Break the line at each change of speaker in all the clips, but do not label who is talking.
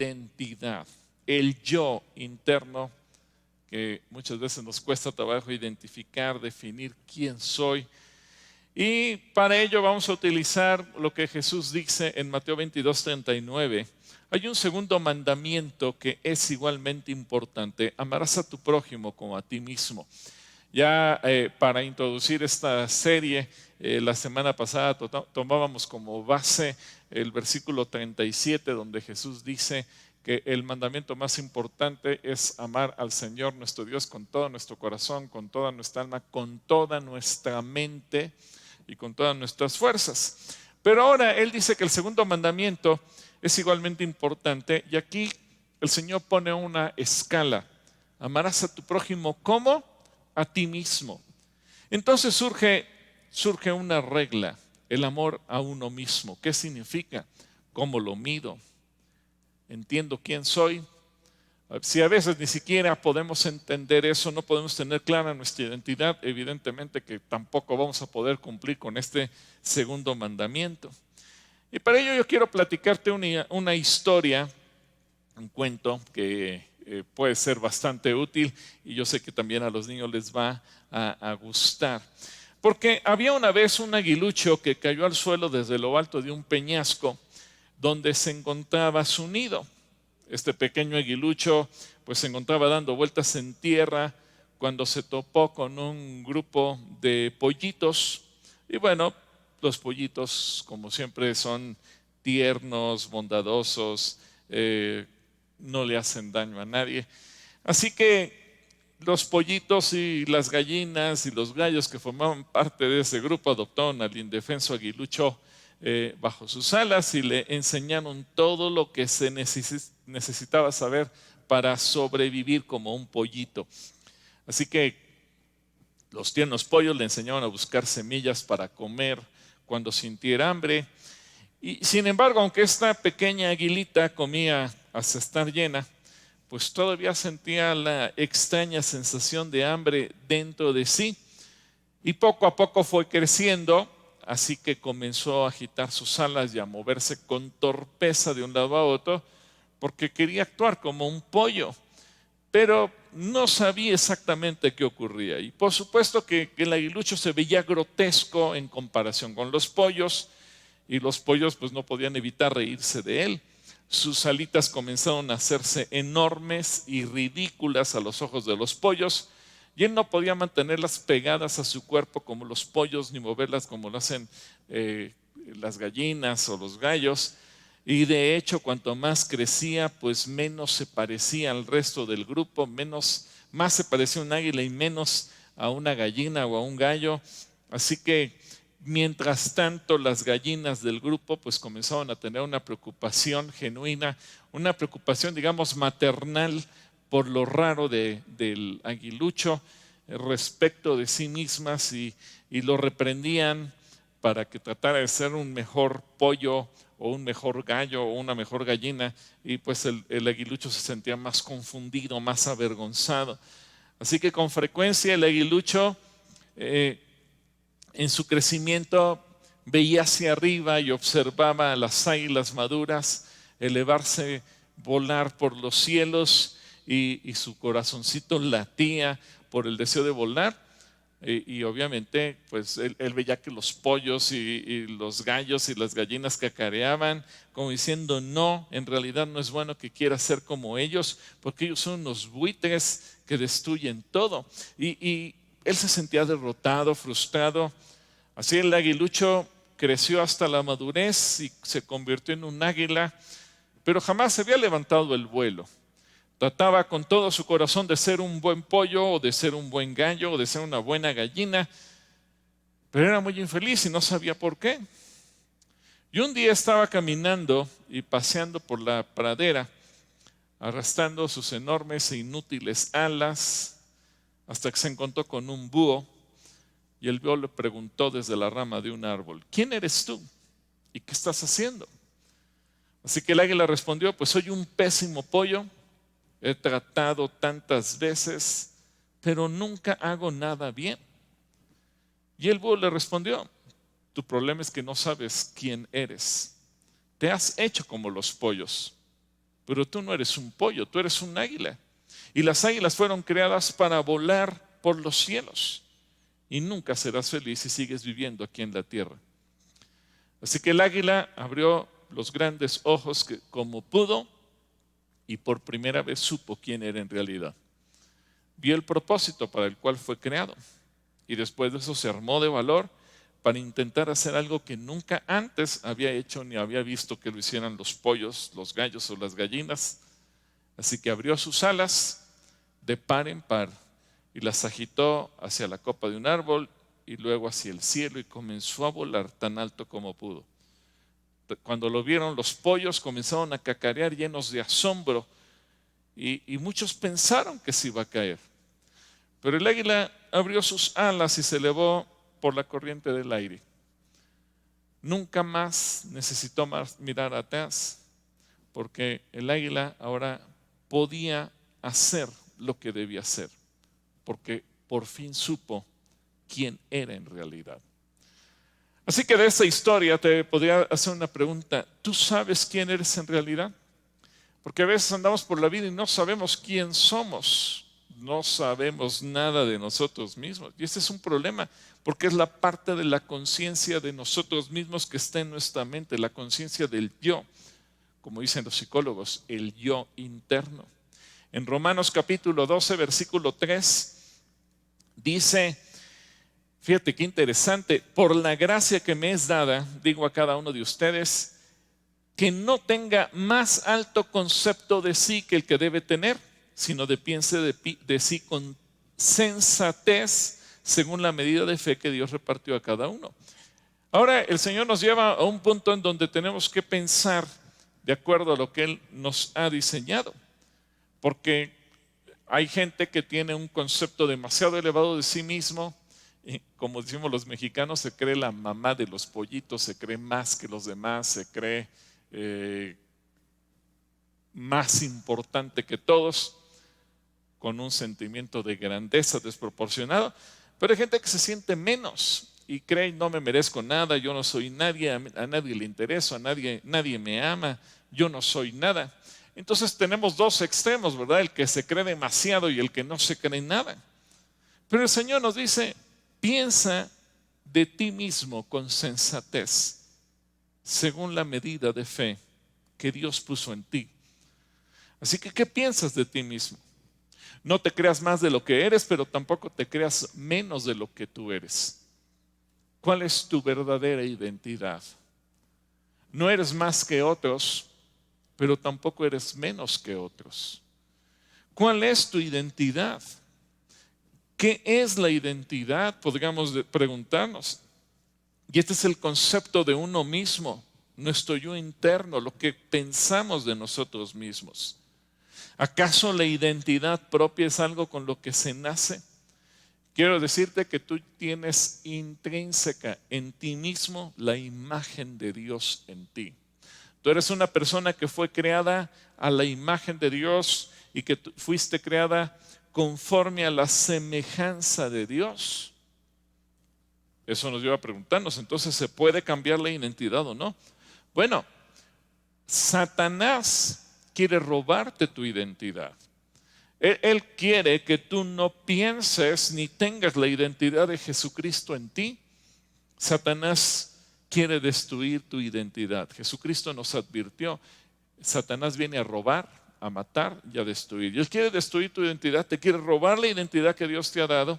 identidad, el yo interno, que muchas veces nos cuesta trabajo identificar, definir quién soy. Y para ello vamos a utilizar lo que Jesús dice en Mateo 22:39. Hay un segundo mandamiento que es igualmente importante: amarás a tu prójimo como a ti mismo. Ya para introducir esta serie, la semana pasada tomábamos como base el versículo 37, donde Jesús dice que el mandamiento más importante es amar al Señor nuestro Dios con todo nuestro corazón, con toda nuestra alma, con toda nuestra mente y con todas nuestras fuerzas. Pero ahora Él dice que el segundo mandamiento es igualmente importante, y aquí el Señor pone una escala: amarás a tu prójimo como a ti mismo. Entonces surge una regla: el amor a uno mismo. ¿Qué significa? ¿Cómo lo mido? ¿Entiendo quién soy? Si a veces ni siquiera podemos entender eso, no podemos tener clara nuestra identidad, evidentemente que tampoco vamos a poder cumplir con este segundo mandamiento. Y para ello yo quiero platicarte una historia, un cuento que puede ser bastante útil, y yo sé que también a los niños les va a gustar. Porque había una vez un aguilucho que cayó al suelo desde lo alto de un peñasco donde se encontraba su nido. Este pequeño aguilucho pues se encontraba dando vueltas en tierra cuando se topó con un grupo de pollitos. Y bueno, los pollitos, como siempre, son tiernos, bondadosos, no le hacen daño a nadie. Así que los pollitos y las gallinas y los gallos que formaban parte de ese grupo adoptaron al indefenso aguilucho bajo sus alas y le enseñaron todo lo que se necesitaba saber para sobrevivir como un pollito. Así que los tiernos pollos le enseñaban a buscar semillas para comer cuando sintiera hambre. Y sin embargo, aunque esta pequeña aguilita comía hasta estar llena, pues todavía sentía la extraña sensación de hambre dentro de sí. Y poco a poco fue creciendo, así que comenzó a agitar sus alas y a moverse con torpeza de un lado a otro, porque quería actuar como un pollo, pero no sabía exactamente qué ocurría. Y por supuesto que el aguilucho se veía grotesco en comparación con los pollos, y los pollos pues no podían evitar reírse de él. Sus alitas comenzaron a hacerse enormes y ridículas a los ojos de los pollos, y él no podía mantenerlas pegadas a su cuerpo como los pollos, ni moverlas como lo hacen las gallinas o los gallos. Y de hecho, cuanto más crecía, pues menos se parecía al resto del grupo, más se parecía a un águila y menos a una gallina o a un gallo. Así que mientras tanto, las gallinas del grupo pues comenzaron a tener una preocupación genuina, una preocupación, digamos, maternal por lo raro del aguilucho respecto de sí mismas, y lo reprendían para que tratara de ser un mejor pollo o un mejor gallo o una mejor gallina, y pues el aguilucho se sentía más confundido, más avergonzado. Así que con frecuencia el aguilucho en su crecimiento veía hacia arriba y observaba a las águilas maduras elevarse, volar por los cielos, y su corazoncito latía por el deseo de volar. Y obviamente pues él veía que los pollos y los gallos y las gallinas cacareaban como diciendo: no, en realidad no es bueno que quiera ser como ellos, porque ellos son unos buitres que destruyen todo. Y él se sentía derrotado, frustrado. Así el aguilucho creció hasta la madurez y se convirtió en un águila, pero jamás se había levantado el vuelo. Trataba con todo su corazón de ser un buen pollo, o de ser un buen gallo, o de ser una buena gallina, pero era muy infeliz y no sabía por qué. Y un día estaba caminando y paseando por la pradera, arrastrando sus enormes e inútiles alas, hasta que se encontró con un búho, y el búho le preguntó desde la rama de un árbol: ¿quién eres tú? ¿Y qué estás haciendo? Así que el águila respondió: pues soy un pésimo pollo. He tratado tantas veces, pero nunca hago nada bien. Y el búho le respondió: tu problema es que no sabes quién eres. Te has hecho como los pollos. pero tú no eres un pollo, tú eres un águila. Y las águilas fueron creadas para volar por los cielos. Y nunca serás feliz si sigues viviendo aquí en la tierra. Así que el águila abrió los grandes ojos como pudo y por primera vez supo quién era en realidad. Vio el propósito para el cual fue creado. Y después de eso se armó de valor para intentar hacer algo que nunca antes había hecho ni había visto que lo hicieran los pollos, los gallos o las gallinas. Así que abrió sus alas de par en par y las agitó hacia la copa de un árbol y luego hacia el cielo y comenzó a volar tan alto como pudo. Cuando lo vieron, los pollos comenzaron a cacarear llenos de asombro y muchos pensaron que se iba a caer. Pero el águila abrió sus alas y se elevó por la corriente del aire. Nunca más necesitó mirar atrás, porque el águila ahora podía hacer lo que debía hacer, porque por fin supo quién era en realidad. Así que de esa historia te podría hacer una pregunta. ¿Tú sabes quién eres en realidad? Porque a veces andamos por la vida y no sabemos quién somos. No sabemos nada de nosotros mismos. Y este es un problema, porque es la parte de la conciencia de nosotros mismos que está en nuestra mente, la conciencia del yo, como dicen los psicólogos, el yo interno. En Romanos capítulo 12, versículo 3, dice, fíjate qué interesante, por la gracia que me es dada, digo a cada uno de ustedes, que no tenga más alto concepto de sí que el que debe tener, sino de piense de sí con sensatez, según la medida de fe que Dios repartió a cada uno. Ahora el Señor nos lleva a un punto en donde tenemos que pensar de acuerdo a lo que Él nos ha diseñado. Porque hay gente que tiene un concepto demasiado elevado de sí mismo, y como decimos los mexicanos, se cree la mamá de los pollitos, se cree más que los demás, se cree más importante que todos, con un sentimiento de grandeza desproporcionado. Pero hay gente que se siente menos y cree, no me merezco nada, yo no soy nadie, a nadie le intereso, nadie me ama, yo no soy nada. Entonces tenemos dos extremos, ¿verdad? El que se cree demasiado y el que no se cree nada. Pero el Señor nos dice, piensa de ti mismo con sensatez, según la medida de fe que Dios puso en ti. Así que, ¿qué piensas de ti mismo? No te creas más de lo que eres, pero tampoco te creas menos de lo que tú eres. ¿Cuál es tu verdadera identidad? No eres más que otros, pero tampoco eres menos que otros. ¿Cuál es tu identidad? ¿Qué es la identidad? Podríamos preguntarnos. Y este es el concepto de uno mismo, nuestro yo interno, lo que pensamos de nosotros mismos. ¿Acaso la identidad propia es algo con lo que se nace? Quiero decirte que tú tienes intrínseca en ti mismo la imagen de Dios en ti. Tú eres una persona que fue creada a la imagen de Dios y que fuiste creada conforme a la semejanza de Dios. Eso nos lleva a preguntarnos, entonces, ¿se puede cambiar la identidad o no? Bueno, Satanás quiere robarte tu identidad. Él quiere que tú no pienses ni tengas la identidad de Jesucristo en ti. Satanás quiere destruir tu identidad. Jesucristo nos advirtió, Satanás viene a robar, a matar y a destruir. Y él quiere destruir tu identidad, te quiere robar la identidad que Dios te ha dado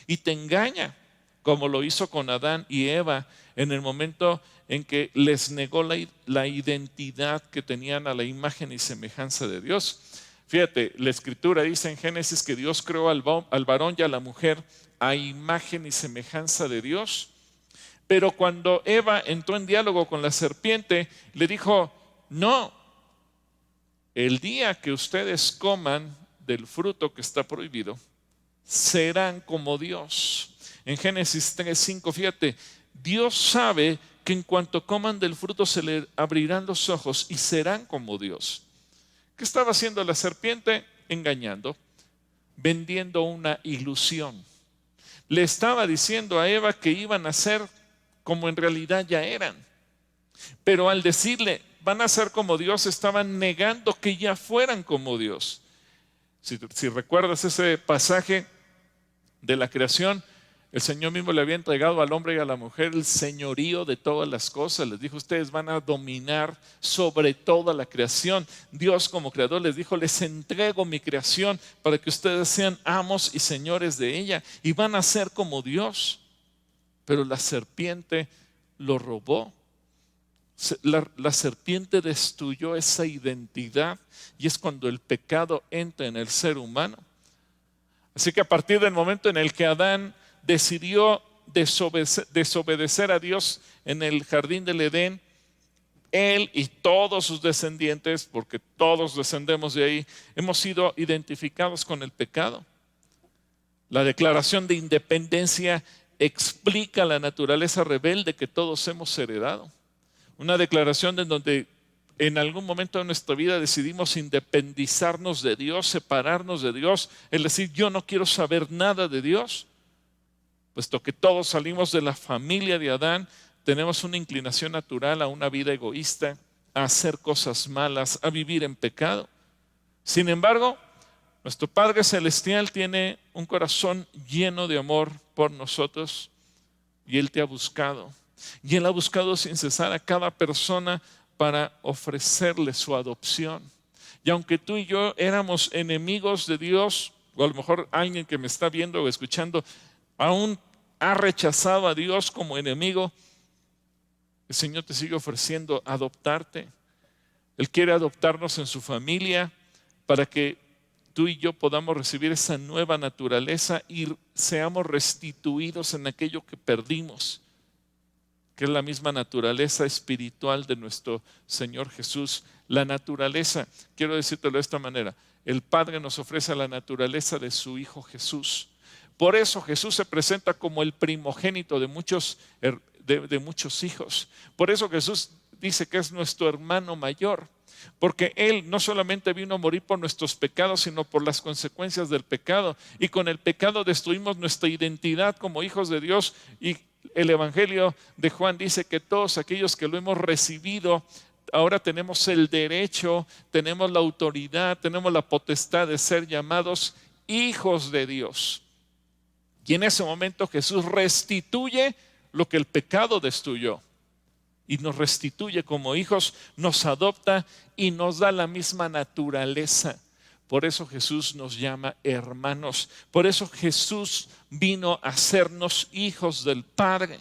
y te engaña, como lo hizo con Adán y Eva en el momento en que les negó la identidad que tenían a la imagen y semejanza de Dios. Fíjate, la escritura dice en Génesis que Dios creó al varón y a la mujer a imagen y semejanza de Dios. Pero cuando Eva entró en diálogo con la serpiente, le dijo, no, el día que ustedes coman del fruto que está prohibido, serán como Dios. En Génesis 3:5, fíjate, Dios sabe que en cuanto coman del fruto se le abrirán los ojos y serán como Dios. ¿Qué estaba haciendo la serpiente? Engañando, vendiendo una ilusión. Le estaba diciendo a Eva que iban a ser como en realidad ya eran. Pero al decirle, van a ser como Dios, estaban negando que ya fueran como Dios. Si recuerdas ese pasaje de la creación, el Señor mismo le había entregado al hombre y a la mujer el señorío de todas las cosas. Les dijo, ustedes van a dominar sobre toda la creación. Dios como creador les dijo, les entrego mi creación para que ustedes sean amos y señores de ella. Y van a ser como Dios. Pero la serpiente lo robó. La serpiente destruyó esa identidad. Y es cuando el pecado entra en el ser humano. Así que a partir del momento en el que Adán decidió desobedecer a Dios en el jardín del Edén, él y todos sus descendientes, porque todos descendemos de ahí, hemos sido identificados con el pecado. La declaración de independencia explica la naturaleza rebelde que todos hemos heredado. Una declaración en donde en algún momento de nuestra vida decidimos independizarnos de Dios, separarnos de Dios, es decir, yo no quiero saber nada de Dios. Puesto que todos salimos de la familia de Adán, tenemos una inclinación natural a una vida egoísta, a hacer cosas malas, a vivir en pecado. Sin embargo, nuestro Padre Celestial tiene un corazón lleno de amor por nosotros y Él te ha buscado. Y Él ha buscado sin cesar a cada persona para ofrecerle su adopción. Y aunque tú y yo éramos enemigos de Dios, o a lo mejor alguien que me está viendo o escuchando, aún ha rechazado a Dios como enemigo, el Señor te sigue ofreciendo adoptarte. Él quiere adoptarnos en su familia para que tú y yo podamos recibir esa nueva naturaleza y seamos restituidos en aquello que perdimos, que es la misma naturaleza espiritual de nuestro Señor Jesús. La naturaleza, quiero decírtelo de esta manera, el Padre nos ofrece la naturaleza de su Hijo Jesús. Por eso Jesús se presenta como el primogénito de muchos hijos. Por eso Jesús dice que es nuestro hermano mayor. Porque Él no solamente vino a morir por nuestros pecados, sino por las consecuencias del pecado. Y con el pecado destruimos nuestra identidad como hijos de Dios. Y el Evangelio de Juan dice que todos aquellos que lo hemos recibido, ahora tenemos el derecho, tenemos la autoridad, tenemos la potestad de ser llamados hijos de Dios. Y en ese momento Jesús restituye lo que el pecado destruyó. Y nos restituye como hijos, nos adopta y nos da la misma naturaleza. Por eso Jesús nos llama hermanos. Por eso Jesús vino a hacernos hijos del Padre.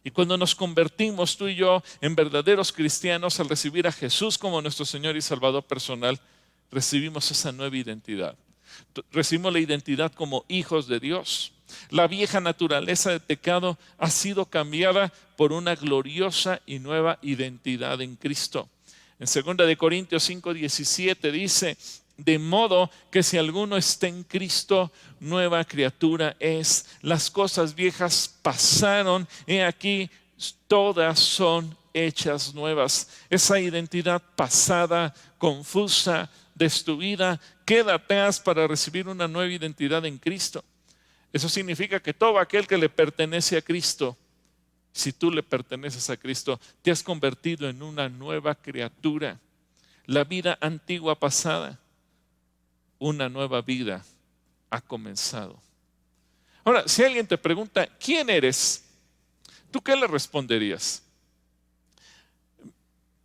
Y cuando nos convertimos tú y yo en verdaderos cristianos al recibir a Jesús como nuestro Señor y Salvador personal, recibimos esa nueva identidad. Recibimos la identidad como hijos de Dios. La vieja naturaleza de pecado ha sido cambiada por una gloriosa y nueva identidad en Cristo. En 2 Corintios 5:17 dice, de modo que si alguno está en Cristo, nueva criatura es. Las cosas viejas pasaron, he aquí, todas son hechas nuevas. Esa identidad pasada, confusa, destruida, queda atrás para recibir una nueva identidad en Cristo. Eso significa que todo aquel que le pertenece a Cristo, si tú le perteneces a Cristo, te has convertido en una nueva criatura. La vida antigua pasada, una nueva vida ha comenzado. Ahora, si alguien te pregunta, ¿quién eres? ¿Tú qué le responderías?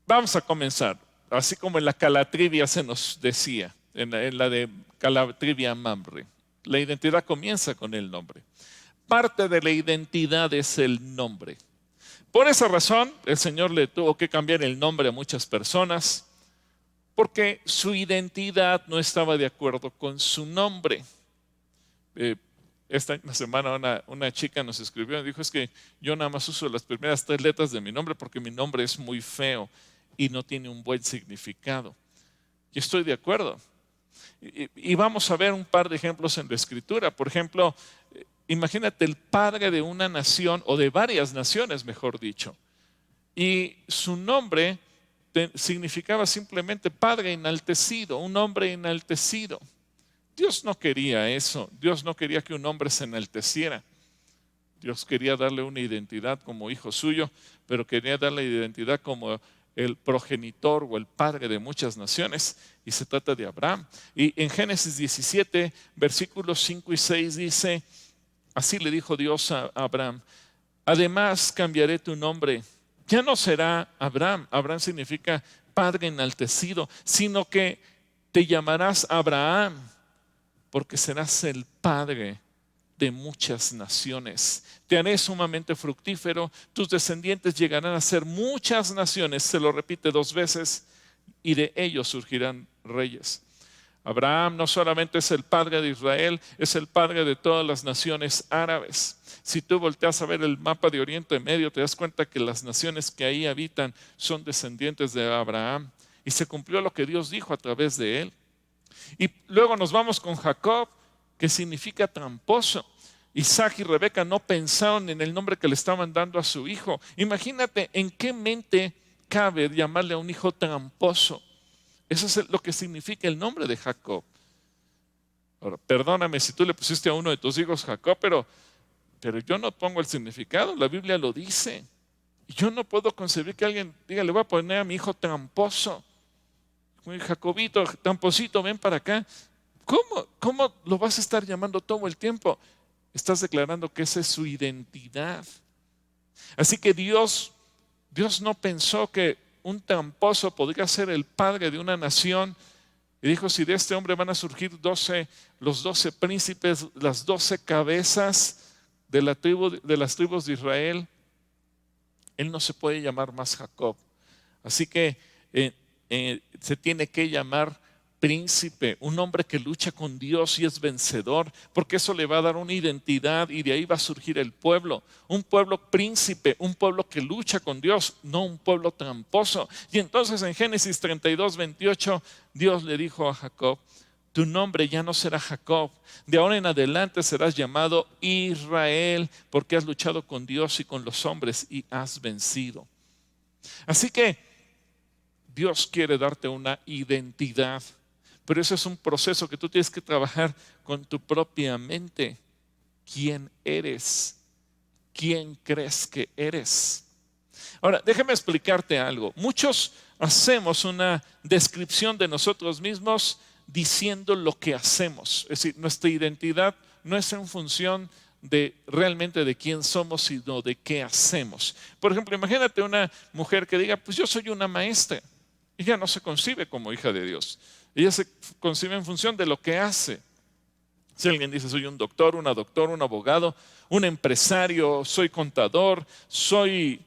Vamos a comenzar, así como en la Calatrivia se nos decía, en la de Calatrivia Mamre. La identidad comienza con el nombre. Parte de la identidad es el nombre. Por esa razón, el Señor le tuvo que cambiar el nombre a muchas personas, porque su identidad no estaba de acuerdo con su nombre. Esta semana una chica nos escribió y dijo, es que yo nada más uso las primeras 3 letras de mi nombre porque mi nombre es muy feo y no tiene un buen significado. Y estoy de acuerdo. Y vamos a ver un par de ejemplos en la Escritura. Por ejemplo, imagínate el padre de una nación, o de varias naciones, mejor dicho. Y su nombre significaba simplemente padre enaltecido, un hombre enaltecido. Dios no quería eso. Dios no quería que un hombre se enalteciera. Dios quería darle una identidad como hijo suyo, pero quería darle identidad como el progenitor o el padre de muchas naciones, y se trata de Abraham. Y en Génesis 17, versículos 5 y 6 dice, así le dijo Dios a Abraham: además cambiaré tu nombre, ya no será Abraham, Abraham significa padre enaltecido, sino que te llamarás Abraham, porque serás el padre de muchas naciones. Te haré sumamente fructífero, tus descendientes llegarán a ser muchas naciones, se lo repite 2 veces, y de ellos surgirán reyes. Abraham no solamente es el padre de Israel, es el padre de todas las naciones árabes. Si tú volteas a ver el mapa de Oriente Medio, te das cuenta que las naciones que ahí habitan son descendientes de Abraham. Y se cumplió lo que Dios dijo a través de él. Y luego nos vamos con Jacob, que significa tramposo. Isaac y Rebeca no pensaron en el nombre que le estaban dando a su hijo. Imagínate en qué mente cabe llamarle a un hijo tramposo. Eso es lo que significa el nombre de Jacob. Ahora, perdóname si tú le pusiste a uno de tus hijos Jacob, pero yo no pongo el significado, la Biblia lo dice. Yo no puedo concebir que alguien diga, le voy a poner a mi hijo tramposo. Jacobito, tramposito, ven para acá. ¿Cómo lo vas a estar llamando todo el tiempo? Estás declarando que esa es su identidad. Así que Dios no pensó que un tramposo podría ser el padre de una nación. Y dijo, si de este hombre van a surgir los 12 príncipes, las 12 cabezas de las tribus de Israel, él no se puede llamar más Jacob. Así que se tiene que llamar príncipe, un hombre que lucha con Dios y es vencedor, porque eso le va a dar una identidad y de ahí va a surgir el pueblo, un pueblo príncipe, un pueblo que lucha con Dios, no un pueblo tramposo. Y entonces en Génesis 32, 28, Dios le dijo a Jacob, tu nombre ya no será Jacob, de ahora en adelante serás llamado Israel, porque has luchado con Dios y con los hombres y has vencido. Así que Dios quiere darte una identidad, pero eso es un proceso que tú tienes que trabajar con tu propia mente. ¿Quién eres? ¿Quién crees que eres? Ahora, déjame explicarte algo. Muchos hacemos una descripción de nosotros mismos diciendo lo que hacemos. Es decir, nuestra identidad no es en función de realmente de quién somos, sino de qué hacemos. Por ejemplo, imagínate una mujer que diga, pues yo soy una maestra. Ella no se concibe como hija de Dios. Ella se concibe en función de lo que hace. Si alguien dice, soy un doctor, un abogado, un empresario, soy contador, soy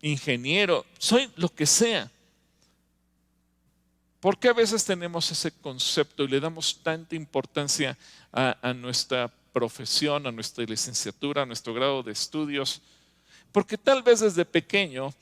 ingeniero, soy lo que sea. ¿Por qué a veces tenemos ese concepto y le damos tanta importancia a nuestra profesión, a nuestra licenciatura, a nuestro grado de estudios? Porque tal vez desde pequeño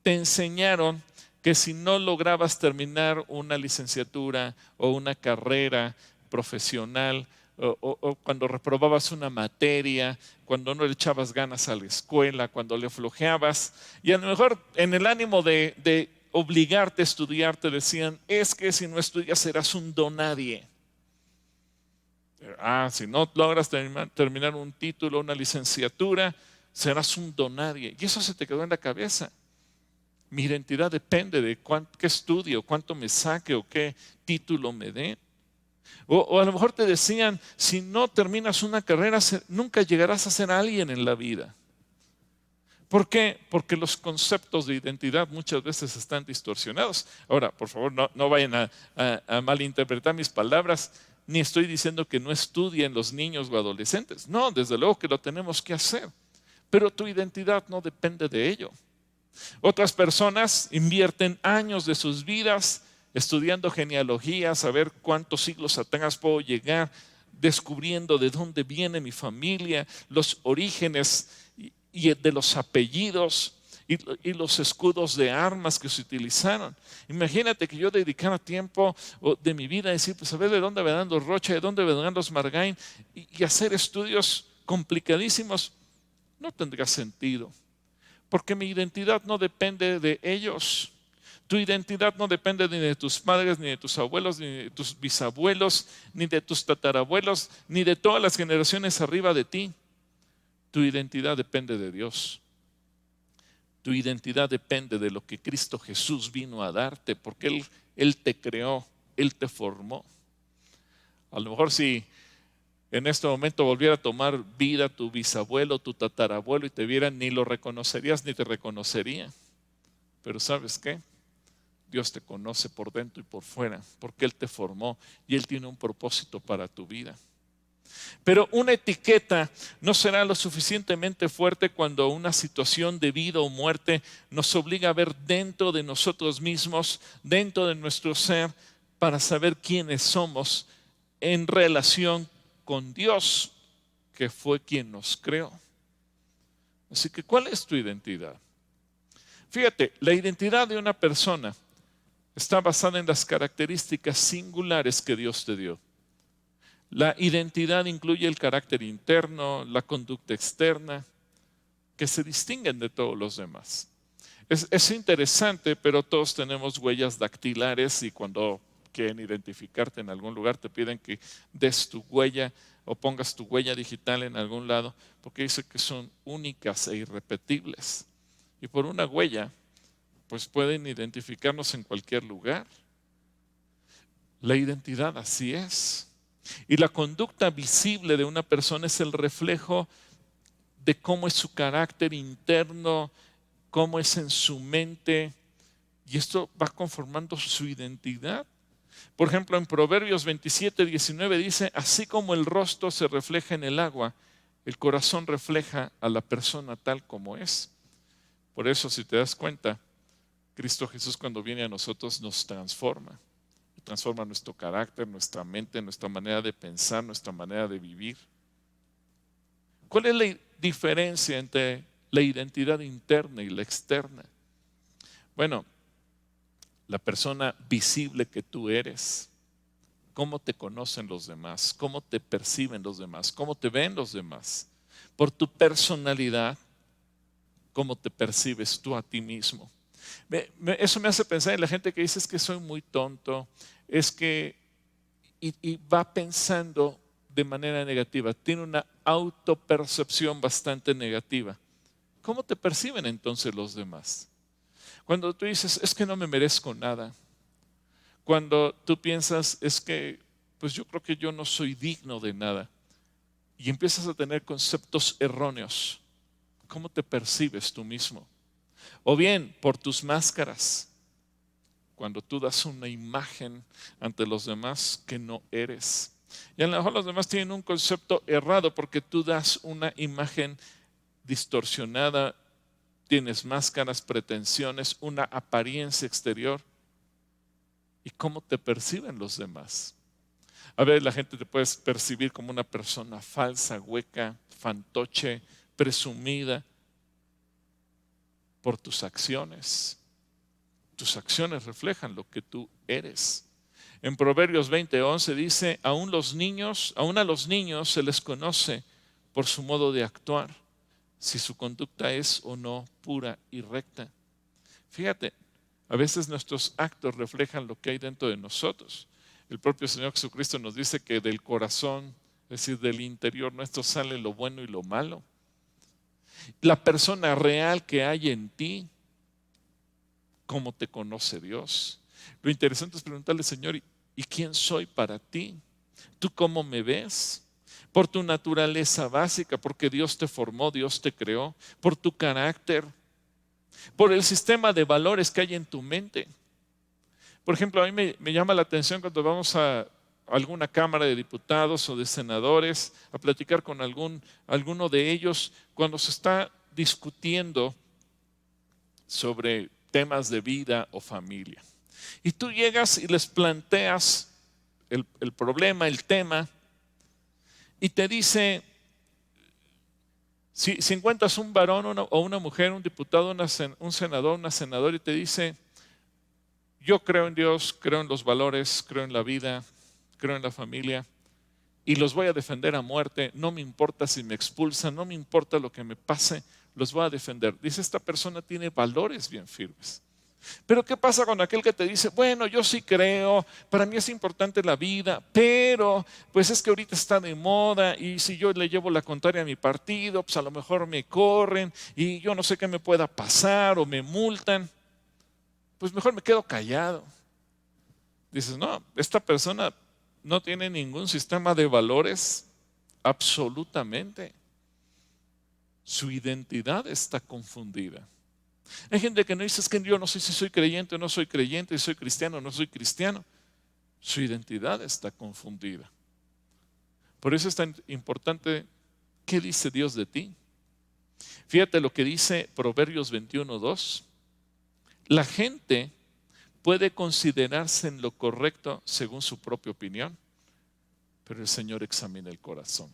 te enseñaron que si no lograbas terminar una licenciatura o una carrera profesional, o cuando reprobabas una materia, cuando no le echabas ganas a la escuela, cuando le flojeabas, y a lo mejor en el ánimo de obligarte a estudiar te decían, es que si no estudias serás un donadie. Si no logras terminar un título, una licenciatura, serás un donadie. Y eso se te quedó en la cabeza. Mi identidad depende de qué estudio, cuánto me saque o qué título me dé. O a lo mejor te decían, si no terminas una carrera, nunca llegarás a ser alguien en la vida. ¿Por qué? Porque los conceptos de identidad muchas veces están distorsionados. Ahora, por favor, no vayan a malinterpretar mis palabras, ni estoy diciendo que no estudien los niños o adolescentes. No, desde luego que lo tenemos que hacer. Pero tu identidad no depende de ello. Otras personas invierten años de sus vidas estudiando genealogía, saber cuántos siglos atrás puedo llegar, descubriendo de dónde viene mi familia, los orígenes y de los apellidos y los escudos de armas que se utilizaron. Imagínate que yo dedicara tiempo de mi vida a decir, pues a ver de dónde vendrán los Rocha, de dónde vendrán los Margain y hacer estudios complicadísimos. No tendría sentido. Porque mi identidad no depende de ellos. Tu identidad no depende ni de tus padres, ni de tus abuelos, ni de tus bisabuelos, ni de tus tatarabuelos, ni de todas las generaciones arriba de ti. Tu identidad depende de Dios. Tu identidad depende de lo que Cristo Jesús vino a darte, porque Él te creó, Él te formó. A lo mejor si en este momento volviera a tomar vida tu bisabuelo, tu tatarabuelo y te vieran, ni lo reconocerías ni te reconocería. Pero ¿sabes qué? Dios te conoce por dentro y por fuera, porque Él te formó y Él tiene un propósito para tu vida. Pero una etiqueta no será lo suficientemente fuerte cuando una situación de vida o muerte nos obliga a ver dentro de nosotros mismos, dentro de nuestro ser, para saber quiénes somos en relación con Dios, que fue quien nos creó. Así que, ¿cuál es tu identidad? Fíjate, la identidad de una persona está basada en las características singulares que Dios te dio. La identidad incluye el carácter interno, la conducta externa, que se distinguen de todos los demás. Es interesante, pero todos tenemos huellas dactilares y cuando quieren identificarte en algún lugar te piden que des tu huella o pongas tu huella digital en algún lado, porque dice que son únicas e irrepetibles. Y por una huella, pues pueden identificarnos en cualquier lugar. La identidad así es. Y la conducta visible de una persona es el reflejo de cómo es su carácter interno, cómo es en su mente, y esto va conformando su identidad. Por ejemplo, en Proverbios 27:19 dice, así como el rostro se refleja en el agua, el corazón refleja a la persona tal como es. Por eso, si te das cuenta, Cristo Jesús cuando viene a nosotros nos transforma nuestro carácter, nuestra mente, nuestra manera de pensar, nuestra manera de vivir. ¿Cuál es la diferencia entre la identidad interna y la externa? Bueno, la persona visible que tú eres, cómo te conocen los demás, cómo te perciben los demás, cómo te ven los demás. Por tu personalidad, cómo te percibes tú a ti mismo. Eso me hace pensar en la gente que dice es que soy muy tonto, es que, y va pensando de manera negativa, tiene una autopercepción bastante negativa. ¿Cómo te perciben entonces los demás? Cuando tú dices, es que no me merezco nada. Cuando tú piensas, es que, pues yo creo que yo no soy digno de nada. Y empiezas a tener conceptos erróneos. ¿Cómo te percibes tú mismo? O bien, por tus máscaras. Cuando tú das una imagen ante los demás que no eres. Y a lo mejor los demás tienen un concepto errado porque tú das una imagen distorsionada, tienes máscaras, pretensiones, una apariencia exterior. ¿Y cómo te perciben los demás? A veces la gente te puede percibir como una persona falsa, hueca, fantoche, presumida por tus acciones. Tus acciones reflejan lo que tú eres. En Proverbios 20:11 dice, aún a los niños se les conoce por su modo de actuar, si su conducta es o no pura y recta. Fíjate, a veces nuestros actos reflejan lo que hay dentro de nosotros. El propio Señor Jesucristo nos dice que del corazón, es decir, del interior nuestro sale lo bueno y lo malo. La persona real que hay en ti, ¿cómo te conoce Dios? Lo interesante es preguntarle, Señor, ¿y quién soy para ti? ¿Tú cómo me ves? Por tu naturaleza básica, porque Dios te formó, Dios te creó, por tu carácter, por el sistema de valores que hay en tu mente. Por ejemplo, a mí me llama la atención cuando vamos a alguna cámara de diputados o de senadores a platicar con alguno de ellos cuando se está discutiendo sobre temas de vida o familia. Y tú llegas y les planteas el problema, el tema, y te dice, si encuentras un varón o una mujer, un diputado, un senador, una senadora, y te dice, yo creo en Dios, creo en los valores, creo en la vida, creo en la familia, y los voy a defender a muerte, no me importa si me expulsan, no me importa lo que me pase, los voy a defender. Dice, esta persona tiene valores bien firmes. Pero ¿qué pasa con aquel que te dice, bueno, yo sí creo, para mí es importante la vida, pero pues es que ahorita está de moda y si yo le llevo la contraria a mi partido, pues a lo mejor me corren y yo no sé qué me pueda pasar o me multan, pues mejor me quedo callado? Dices, no, esta persona no tiene ningún sistema de valores, absolutamente. Su identidad está confundida. Hay gente que no dice, es que yo no sé si soy creyente o no soy creyente, si soy cristiano o no soy cristiano. Su identidad está confundida. Por eso es tan importante, ¿qué dice Dios de ti? Fíjate lo que dice Proverbios 21:2. La gente puede considerarse en lo correcto según su propia opinión, pero el Señor examina el corazón.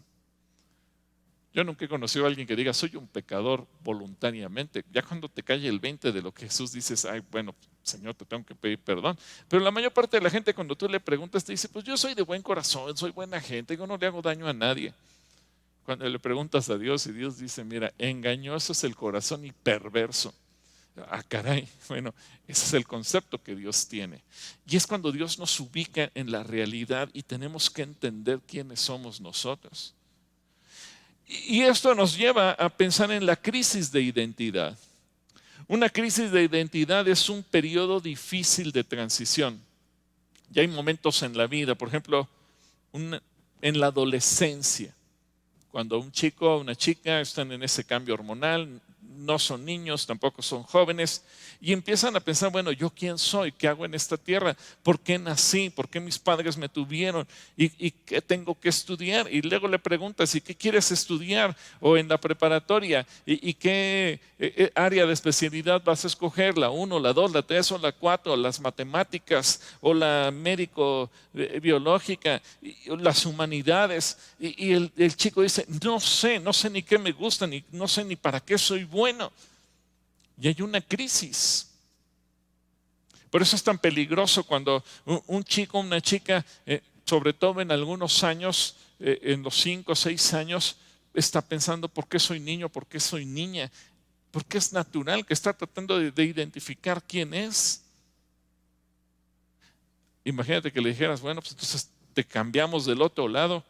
Yo nunca he conocido a alguien que diga, soy un pecador voluntariamente. Ya cuando te cae el 20 de lo que Jesús dices, ay, bueno, Señor, te tengo que pedir perdón. Pero la mayor parte de la gente, cuando tú le preguntas, te dice, pues yo soy de buen corazón, soy buena gente, yo no le hago daño a nadie. Cuando le preguntas a Dios y Dios dice, mira, engañoso es el corazón y perverso. Ah, caray, bueno, ese es el concepto que Dios tiene. Y es cuando Dios nos ubica en la realidad y tenemos que entender quiénes somos nosotros. Y esto nos lleva a pensar en la crisis de identidad. Una crisis de identidad es un periodo difícil de transición. Ya hay momentos en la vida, por ejemplo, en la adolescencia, cuando un chico o una chica están en ese cambio hormonal, no son niños, tampoco son jóvenes, y empiezan a pensar, bueno, ¿yo quién soy? ¿Qué hago en esta tierra? ¿Por qué nací? ¿Por qué mis padres me tuvieron? ¿Y qué tengo que estudiar? Y luego le preguntas, ¿y qué quieres estudiar? O en la preparatoria, ¿y qué área de especialidad vas a escoger? ¿La 1, la 2, la 3 o la 4? ¿Las matemáticas o la médico-biológica? ¿Las humanidades? Y el chico dice, no sé ni qué me gusta, no sé ni para qué soy bueno. Y hay una crisis. Por eso es tan peligroso cuando un chico o una chica, sobre todo en algunos años, en los 5 o 6 años, está pensando, ¿por qué soy niño? ¿Por qué soy niña? Porque es natural que está tratando de identificar quién es. Imagínate que le dijeras, bueno, pues entonces te cambiamos del otro lado,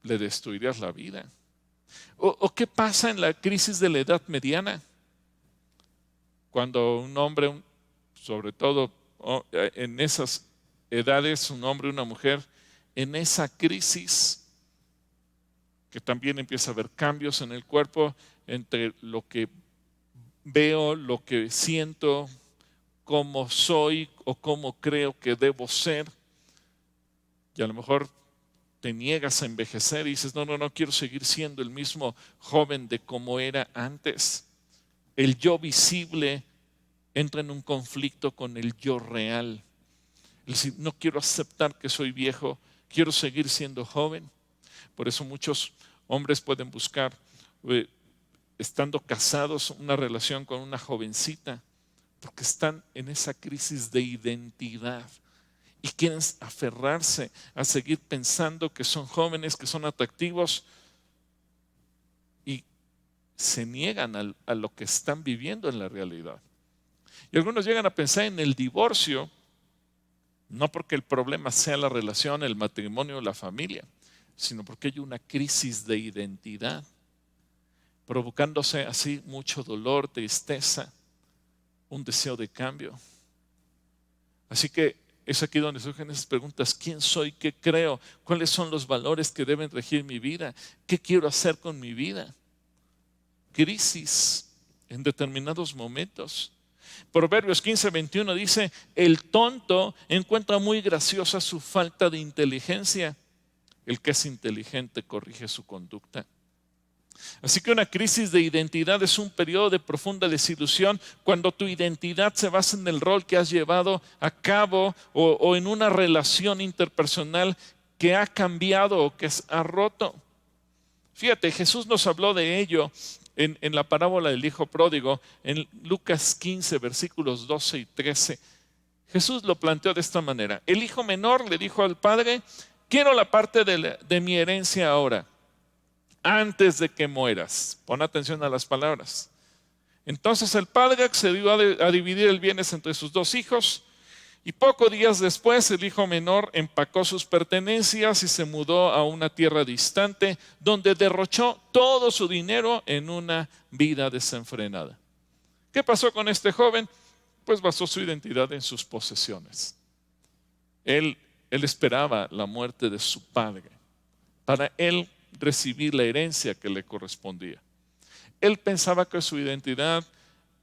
le destruirías la vida. ¿O qué pasa en la crisis de la edad mediana? Cuando un hombre, sobre todo en esas edades, un hombre y una mujer, en esa crisis, que también empieza a haber cambios en el cuerpo entre lo que veo, lo que siento, cómo soy o cómo creo que debo ser, y a lo mejor te niegas a envejecer y dices, no quiero seguir siendo el mismo joven de como era antes. El yo visible entra en un conflicto con el yo real. Es decir, no quiero aceptar que soy viejo, quiero seguir siendo joven. Por eso muchos hombres pueden buscar, estando casados, una relación con una jovencita, porque están en esa crisis de identidad. Y quieren aferrarse a seguir pensando que son jóvenes, que son atractivos, y se niegan a lo que están viviendo en la realidad. Y algunos llegan a pensar en el divorcio, no porque el problema sea la relación, el matrimonio o la familia, sino porque hay una crisis de identidad, provocándose así mucho dolor, tristeza, un deseo de cambio. Así que es aquí donde surgen esas preguntas: ¿quién soy? ¿Qué creo? ¿Cuáles son los valores que deben regir mi vida? ¿Qué quiero hacer con mi vida? Crisis en determinados momentos. Proverbios 15:21 dice: el tonto encuentra muy graciosa su falta de inteligencia. El que es inteligente corrige su conducta. Así que una crisis de identidad es un periodo de profunda desilusión cuando tu identidad se basa en el rol que has llevado a cabo o en una relación interpersonal que ha cambiado o que ha roto. Fíjate, Jesús nos habló de ello en la parábola del hijo pródigo, en Lucas 15, versículos 12 y 13. Jesús lo planteó de esta manera: el hijo menor le dijo al padre, quiero la parte de mi herencia ahora, antes de que mueras. Pon atención a las palabras. Entonces el padre accedió a dividir el bienes entre sus dos hijos, y pocos días después el hijo menor empacó sus pertenencias y se mudó a una tierra distante, donde derrochó todo su dinero en una vida desenfrenada. ¿Qué pasó con este joven? Pues basó su identidad en sus posesiones. Él esperaba la muerte de su padre para él recibir la herencia que le correspondía. Él pensaba que su identidad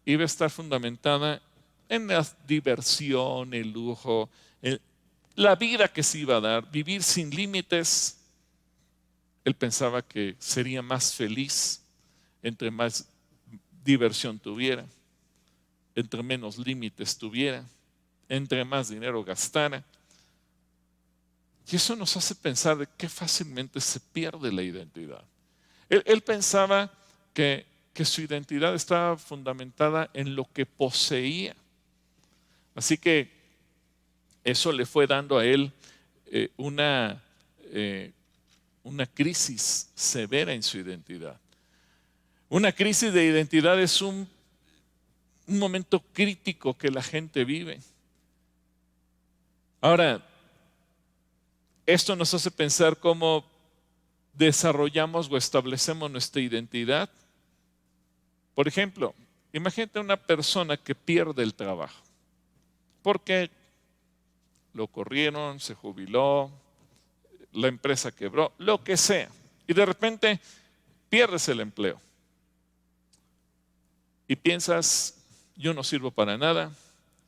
iba a estar fundamentada en la diversión, el lujo, la vida que se iba a dar, vivir sin límites. Él pensaba que sería más feliz entre más diversión tuviera, entre menos límites tuviera, entre más dinero gastara. Y eso nos hace pensar de qué fácilmente se pierde la identidad. Él pensaba que su identidad estaba fundamentada en lo que poseía. Así que eso le fue dando a él una crisis severa en su identidad. Una crisis de identidad es un momento crítico que la gente vive. Ahora, esto nos hace pensar cómo desarrollamos o establecemos nuestra identidad. Por ejemplo, imagínate una persona que pierde el trabajo porque lo corrieron, se jubiló, la empresa quebró, lo que sea, y de repente pierdes el empleo y piensas, yo no sirvo para nada,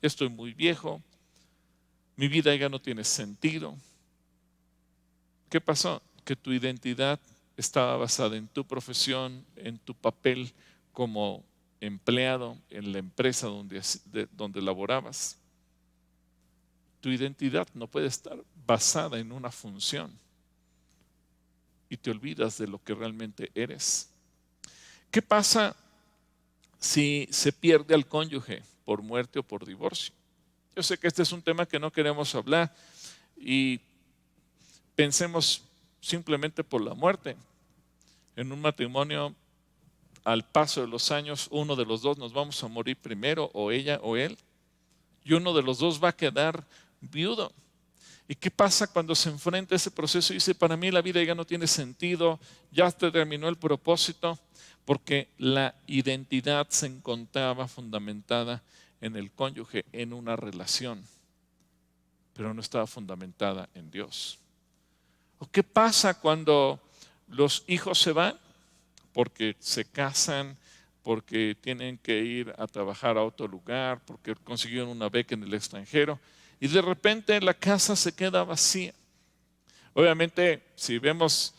estoy muy viejo, mi vida ya no tiene sentido. ¿Qué pasó? Que tu identidad estaba basada en tu profesión, en tu papel como empleado en la empresa donde laborabas. Tu identidad no puede estar basada en una función y te olvidas de lo que realmente eres. ¿Qué pasa si se pierde al cónyuge por muerte o por divorcio? Yo sé que este es un tema que no queremos hablar y pensemos simplemente por la muerte. En un matrimonio, al paso de los años, uno de los dos nos vamos a morir primero, o ella o él, y uno de los dos va a quedar viudo. ¿Y qué pasa cuando se enfrenta a ese proceso y dice, para mí la vida ya no tiene sentido, ya terminó el propósito? Porque la identidad se encontraba fundamentada en el cónyuge, en una relación, pero no estaba fundamentada en Dios. ¿O qué pasa cuando los hijos se van? Porque se casan, porque tienen que ir a trabajar a otro lugar, porque consiguieron una beca en el extranjero, y de repente la casa se queda vacía. Obviamente, si vemos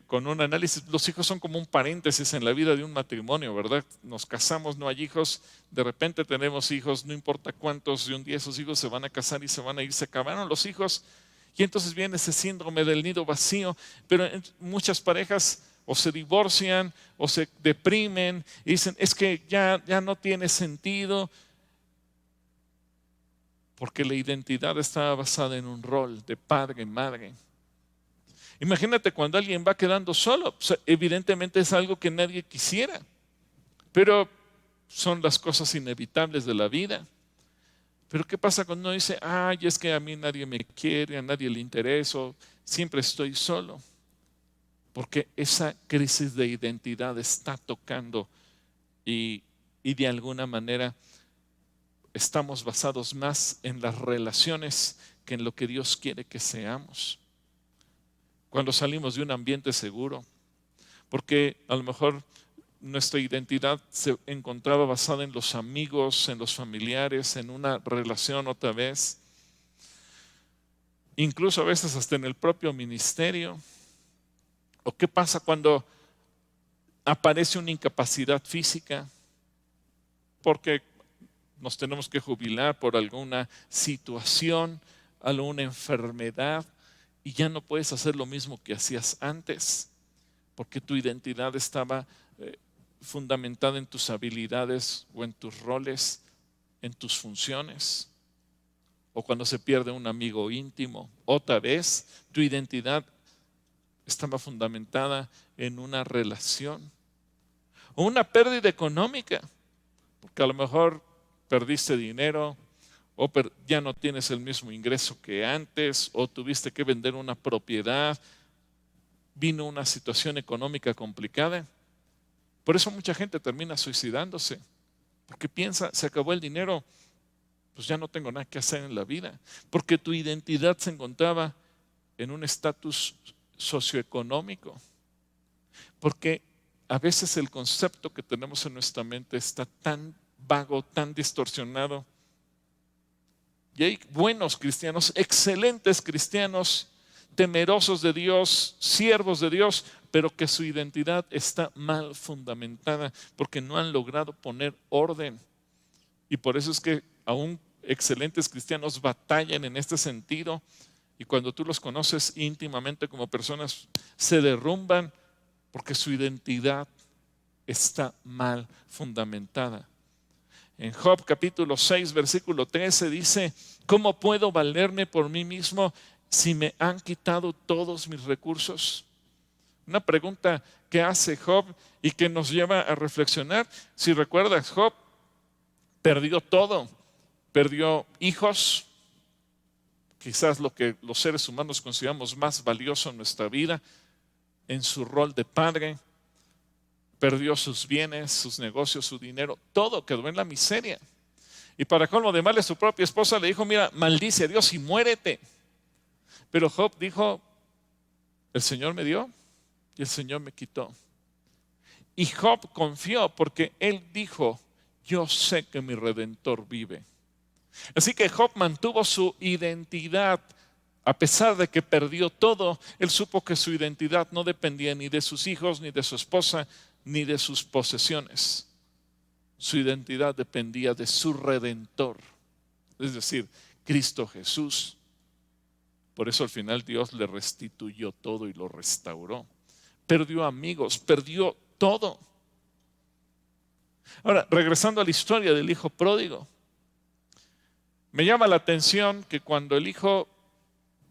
con un análisis, los hijos son como un paréntesis en la vida de un matrimonio, ¿verdad? Nos casamos, no hay hijos, de repente tenemos hijos, no importa cuántos, y un día esos hijos se van a casar y se van a ir, se acabaron los hijos, y entonces viene ese síndrome del nido vacío. Pero en muchas parejas o se divorcian o se deprimen y dicen, es que ya no tiene sentido, porque la identidad está basada en un rol de padre y madre. Imagínate cuando alguien va quedando solo, pues, evidentemente es algo que nadie quisiera, pero son las cosas inevitables de la vida. Pero ¿qué pasa cuando uno dice, ay, es que a mí nadie me quiere, a nadie le intereso, siempre estoy solo? Porque esa crisis de identidad está tocando y de alguna manera estamos basados más en las relaciones que en lo que Dios quiere que seamos. Cuando salimos de un ambiente seguro, porque a lo mejor nuestra identidad se encontraba basada en los amigos, en los familiares, en una relación otra vez, incluso a veces hasta en el propio ministerio. ¿O qué pasa cuando aparece una incapacidad física? Porque nos tenemos que jubilar por alguna situación, alguna enfermedad, y ya no puedes hacer lo mismo que hacías antes, porque tu identidad estaba fundamentada en tus habilidades o en tus roles, en tus funciones. O cuando se pierde un amigo íntimo, otra vez tu identidad estaba fundamentada en una relación. o una pérdida económica, porque a lo mejor perdiste dinero, o ya no tienes el mismo ingreso que antes, o tuviste que vender una propiedad, vino una situación económica complicada. Por eso mucha gente termina suicidándose, porque piensa, se acabó el dinero, pues ya no tengo nada que hacer en la vida, porque tu identidad se encontraba en un estatus socioeconómico, porque a veces el concepto que tenemos en nuestra mente está tan vago, tan distorsionado. Y hay buenos cristianos, excelentes cristianos, temerosos de Dios, siervos de Dios, pero que su identidad está mal fundamentada porque no han logrado poner orden. Y por eso es que aún excelentes cristianos batallan en este sentido, y cuando tú los conoces íntimamente como personas, se derrumban porque su identidad está mal fundamentada. En Job capítulo 6, versículo 13 dice: ¿cómo puedo valerme por mí mismo si me han quitado todos mis recursos? Una pregunta que hace Job y que nos lleva a reflexionar. Si recuerdas, Job perdió todo. Perdió hijos, quizás lo que los seres humanos consideramos más valioso en nuestra vida, en su rol de padre. Perdió sus bienes, sus negocios, su dinero, todo quedó en la miseria. Y para colmo de males, su propia esposa le dijo: mira, maldice a Dios y muérete. Pero Job dijo: el Señor me dio y el Señor me quitó. Y Job confió porque él dijo: yo sé que mi Redentor vive. Así que Job mantuvo su identidad. A pesar de que perdió todo, él supo que su identidad no dependía ni de sus hijos, ni de su esposa, ni de sus posesiones. Su identidad dependía de su Redentor, es decir, Cristo Jesús. Por eso al final Dios le restituyó todo y lo restauró. Perdió amigos, perdió todo. Ahora, regresando a la historia del hijo pródigo, me llama la atención que cuando el hijo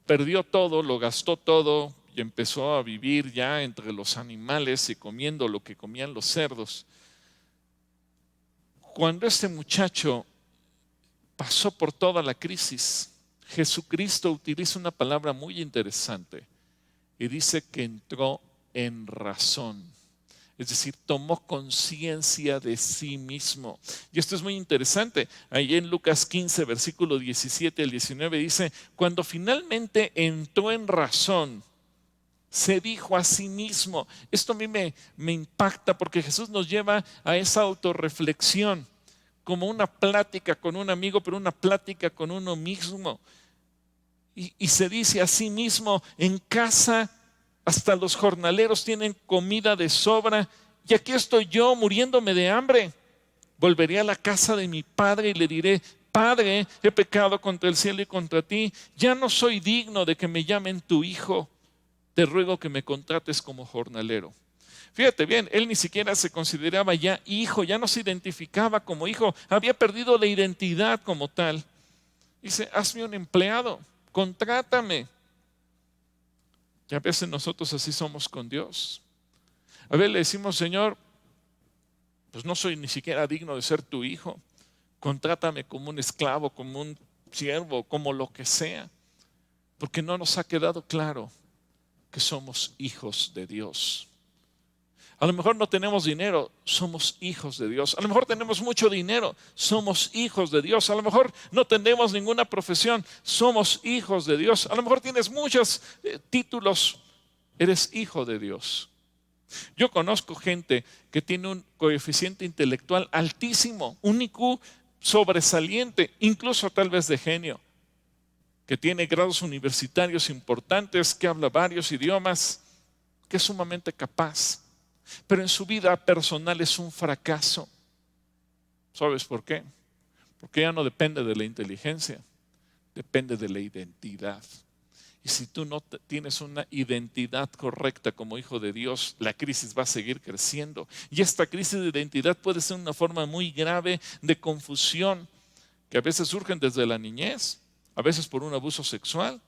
perdió todo, lo gastó todo y empezó a vivir ya entre los animales y comiendo lo que comían los cerdos, cuando este muchacho pasó por toda la crisis, Jesucristo utiliza una palabra muy interesante y dice que entró en razón. Es decir, tomó conciencia de sí mismo. Y esto es muy interesante. Ahí en Lucas 15, versículo 17 al 19 dice: cuando finalmente entró en razón, se dijo a sí mismo. Esto a mí me impacta porque Jesús nos lleva a esa autorreflexión, como una plática con un amigo, pero una plática con uno mismo. Y se dice a sí mismo: en casa hasta los jornaleros tienen comida de sobra, y aquí estoy yo muriéndome de hambre. Volveré a la casa de mi padre y le diré: Padre, he pecado contra el cielo y contra ti, ya no soy digno de que me llamen tu hijo, te ruego que me contrates como jornalero. Fíjate bien, él ni siquiera se consideraba ya hijo, ya no se identificaba como hijo, había perdido la identidad como tal. Dice: hazme un empleado, contrátame. Y a veces nosotros así somos con Dios. A veces le decimos: Señor, pues no soy ni siquiera digno de ser tu hijo, contrátame como un esclavo, como un siervo, como lo que sea, porque no nos ha quedado claro que somos hijos de Dios. A lo mejor no tenemos dinero, somos hijos de Dios. A lo mejor tenemos mucho dinero, somos hijos de Dios. A lo mejor no tenemos ninguna profesión, somos hijos de Dios. A lo mejor tienes muchos títulos, eres hijo de Dios. Yo conozco gente que tiene un coeficiente intelectual altísimo, un IQ sobresaliente, incluso tal vez de genio, que tiene grados universitarios importantes, que habla varios idiomas, que es sumamente capaz. Pero en su vida personal es un fracaso. ¿Sabes por qué? Porque ya no depende de la inteligencia, depende de la identidad. Y si tú no tienes una identidad correcta como hijo de Dios, la crisis va a seguir creciendo. Y esta crisis de identidad puede ser una forma muy grave de confusión, que a veces surgen desde la niñez, a veces por un abuso sexual,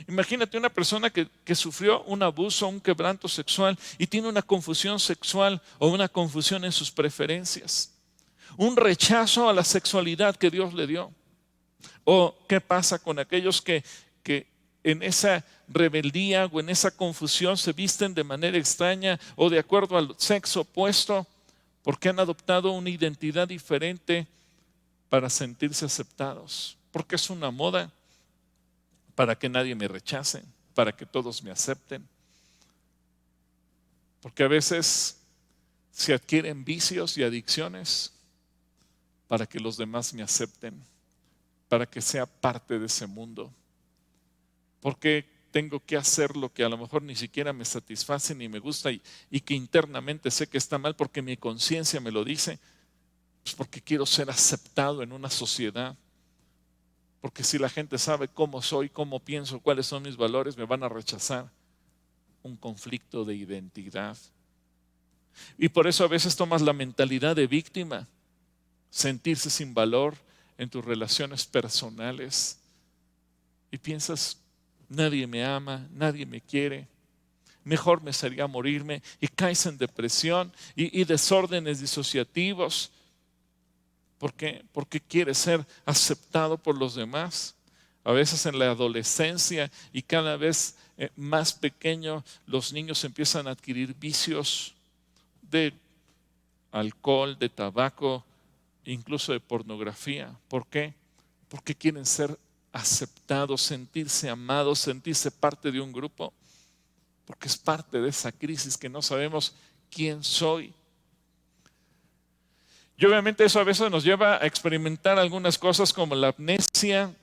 Imagínate una persona que sufrió un abuso, un quebranto sexual y tiene una confusión sexual o una confusión en sus preferencias. Un rechazo a la sexualidad que Dios le dio. ¿O qué pasa con aquellos que en esa rebeldía o en esa confusión se visten de manera extraña o de acuerdo al sexo opuesto porque han adoptado una identidad diferente para sentirse aceptados? Porque es una moda, para que nadie me rechace, para que todos me acepten. Porque a veces se adquieren vicios y adicciones para que los demás me acepten, para que sea parte de ese mundo. Porque tengo que hacer lo que a lo mejor ni siquiera me satisface ni me gusta y que internamente sé que está mal porque mi conciencia me lo dice? Pues porque quiero ser aceptado en una sociedad. Porque si la gente sabe cómo soy, cómo pienso, cuáles son mis valores, me van a rechazar. Un conflicto de identidad. Y por eso a veces tomas la mentalidad de víctima, sentirse sin valor en tus relaciones personales. Y piensas, nadie me ama, nadie me quiere, mejor me sería morirme. Y caes en depresión y desórdenes disociativos. ¿Por qué? Porque quieres ser aceptado por los demás. A veces en la adolescencia y cada vez más pequeño, los niños empiezan a adquirir vicios de alcohol, de tabaco, incluso de pornografía. ¿Por qué? Porque quieren ser aceptados, sentirse amados, sentirse parte de un grupo. Porque es parte de esa crisis que no sabemos quién soy. Y obviamente eso a veces nos lleva a experimentar algunas cosas como la amnesia,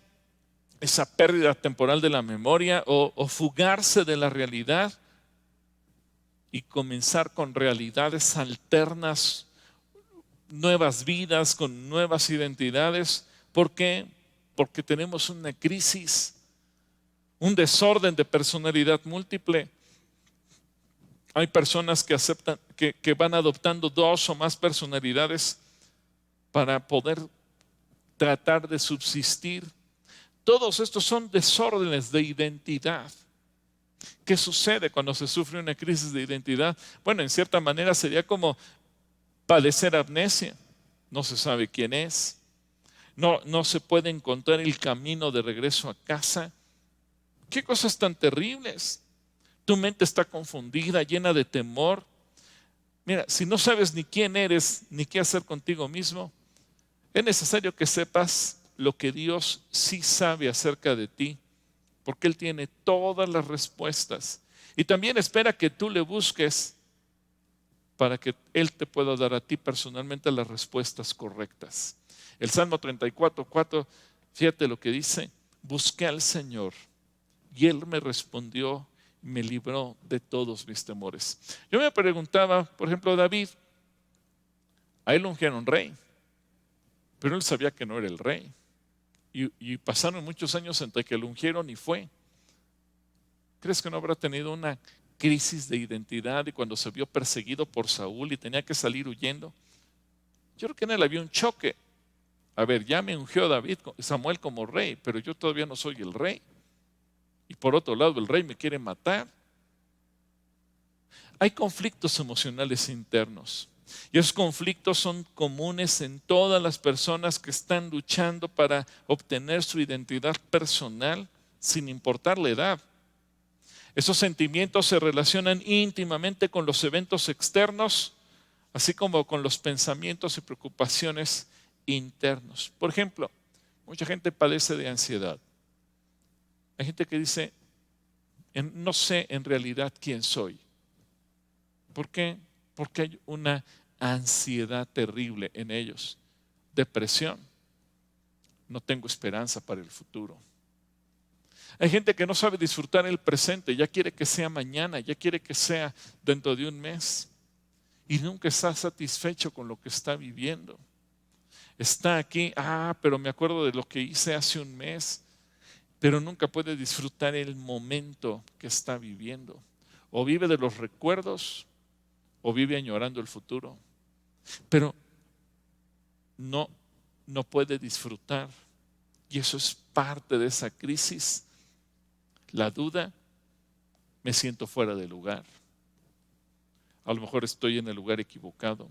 esa pérdida temporal de la memoria o fugarse de la realidad y comenzar con realidades alternas, nuevas vidas, con nuevas identidades. ¿Por qué? Porque tenemos una crisis, un desorden de personalidad múltiple. Hay personas que aceptan, que van adoptando 2 o más personalidades para poder tratar de subsistir. Todos estos son desórdenes de identidad. ¿Qué sucede cuando se sufre una crisis de identidad? Bueno, en cierta manera sería como padecer amnesia. No se sabe quién es. No se puede encontrar el camino de regreso a casa. ¿Qué cosas tan terribles? Tu mente está confundida, llena de temor. Mira, si no sabes ni quién eres, ni qué hacer contigo mismo, es necesario que sepas lo que Dios sí sabe acerca de ti, porque Él tiene todas las respuestas. Y también espera que tú le busques para que Él te pueda dar a ti personalmente las respuestas correctas. El Salmo 34:4, fíjate lo que dice: busqué al Señor y Él me respondió, me libró de todos mis temores. Yo me preguntaba, por ejemplo, David, a él lo ungieron rey, pero él sabía que no era el rey. Y pasaron muchos años entre que lo ungieron y fue. ¿Crees que no habrá tenido una crisis de identidad y cuando se vio perseguido por Saúl y tenía que salir huyendo? Yo creo que en él había un choque. A ver, ya me ungió Samuel como rey, pero yo todavía no soy el rey. Y por otro lado, el rey me quiere matar. Hay conflictos emocionales internos. Y esos conflictos son comunes en todas las personas que están luchando para obtener su identidad personal sin importar la edad. Esos sentimientos se relacionan íntimamente con los eventos externos, así como con los pensamientos y preocupaciones internos. Por ejemplo, mucha gente padece de ansiedad. Hay gente que dice, no sé en realidad quién soy. ¿Por qué? Porque hay una ansiedad terrible en ellos. Depresión. No tengo esperanza para el futuro. Hay gente que no sabe disfrutar el presente, ya quiere que sea mañana, ya quiere que sea dentro de un mes. Y nunca está satisfecho con lo que está viviendo. Está aquí, pero me acuerdo de lo que hice hace un mes, pero nunca puede disfrutar el momento que está viviendo. O vive de los recuerdos, o vive añorando el futuro. Pero no puede disfrutar. Y eso es parte de esa crisis. la duda, me siento fuera de lugar. A lo mejor estoy en el lugar equivocado.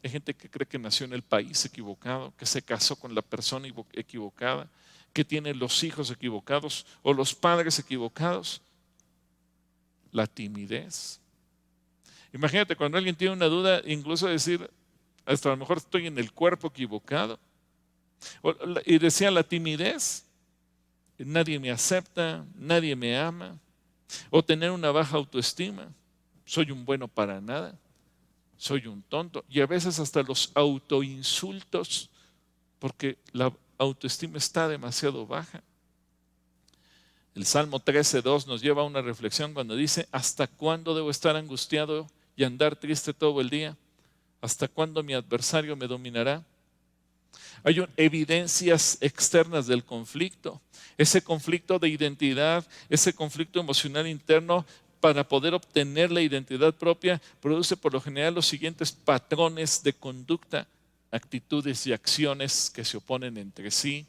Hay gente que cree que nació en el país equivocado, que se casó con la persona equivocada, que tiene los hijos equivocados o los padres equivocados. La timidez. Imagínate cuando alguien tiene una duda, incluso decir, hasta a lo mejor estoy en el cuerpo equivocado. Y decía la timidez, nadie me acepta, nadie me ama. O tener una baja autoestima, soy un bueno para nada, soy un tonto. Y a veces hasta los autoinsultos, porque la autoestima está demasiado baja. El Salmo 13:2 nos lleva a una reflexión cuando dice: ¿hasta cuándo debo estar angustiado y andar triste todo el día? ¿Hasta cuándo mi adversario me dominará? Hay evidencias externas del conflicto. Ese conflicto de identidad, ese conflicto emocional interno, para poder obtener la identidad propia, produce por lo general los siguientes patrones de conducta, actitudes y acciones que se oponen entre sí.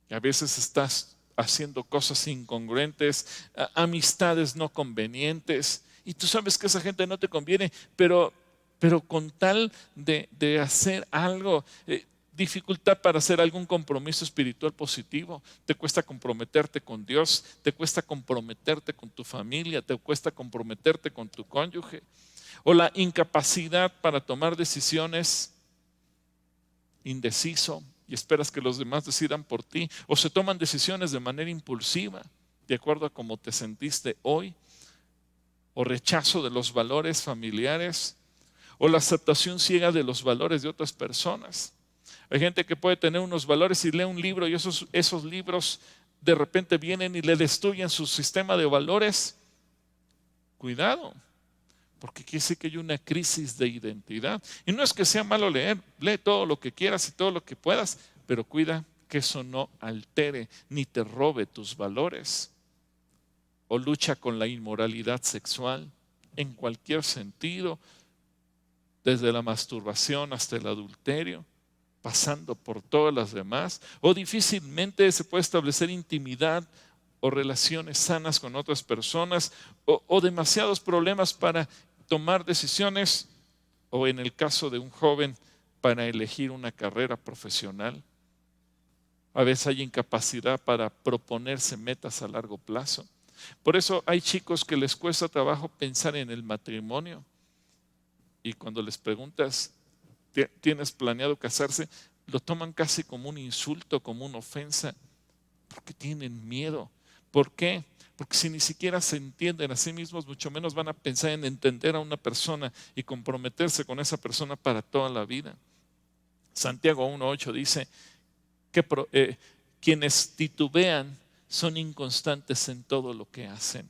A veces estás haciendo cosas incongruentes, amistades no convenientes, y tú sabes que esa gente no te conviene, pero con tal de hacer algo, dificultad para hacer algún compromiso espiritual positivo, te cuesta comprometerte con Dios, te cuesta comprometerte con tu familia, te cuesta comprometerte con tu cónyuge, o la incapacidad para tomar decisiones, indeciso, y esperas que los demás decidan por ti, o se toman decisiones de manera impulsiva, de acuerdo a cómo te sentiste hoy, o rechazo de los valores familiares, o la aceptación ciega de los valores de otras personas. Hay gente que puede tener unos valores y lee un libro y esos libros de repente vienen y le destruyen su sistema de valores. Cuidado, porque quiere decir que hay una crisis de identidad. Y no es que sea malo leer, lee todo lo que quieras y todo lo que puedas, pero cuida que eso no altere ni te robe tus valores. O lucha con la inmoralidad sexual en cualquier sentido, desde la masturbación hasta el adulterio, pasando por todas las demás, o difícilmente se puede establecer intimidad o relaciones sanas con otras personas, o demasiados problemas para tomar decisiones, o en el caso de un joven, para elegir una carrera profesional. A veces hay incapacidad para proponerse metas a largo plazo. Por eso hay chicos que les cuesta trabajo pensar en el matrimonio, y cuando les preguntas, ¿tienes planeado casarse?, lo toman casi como un insulto, como una ofensa, porque tienen miedo. ¿Por qué? Porque si ni siquiera se entienden a sí mismos, mucho menos van a pensar en entender a una persona y comprometerse con esa persona para toda la vida. Santiago 1:8 dice que quienes titubean son inconstantes en todo lo que hacen.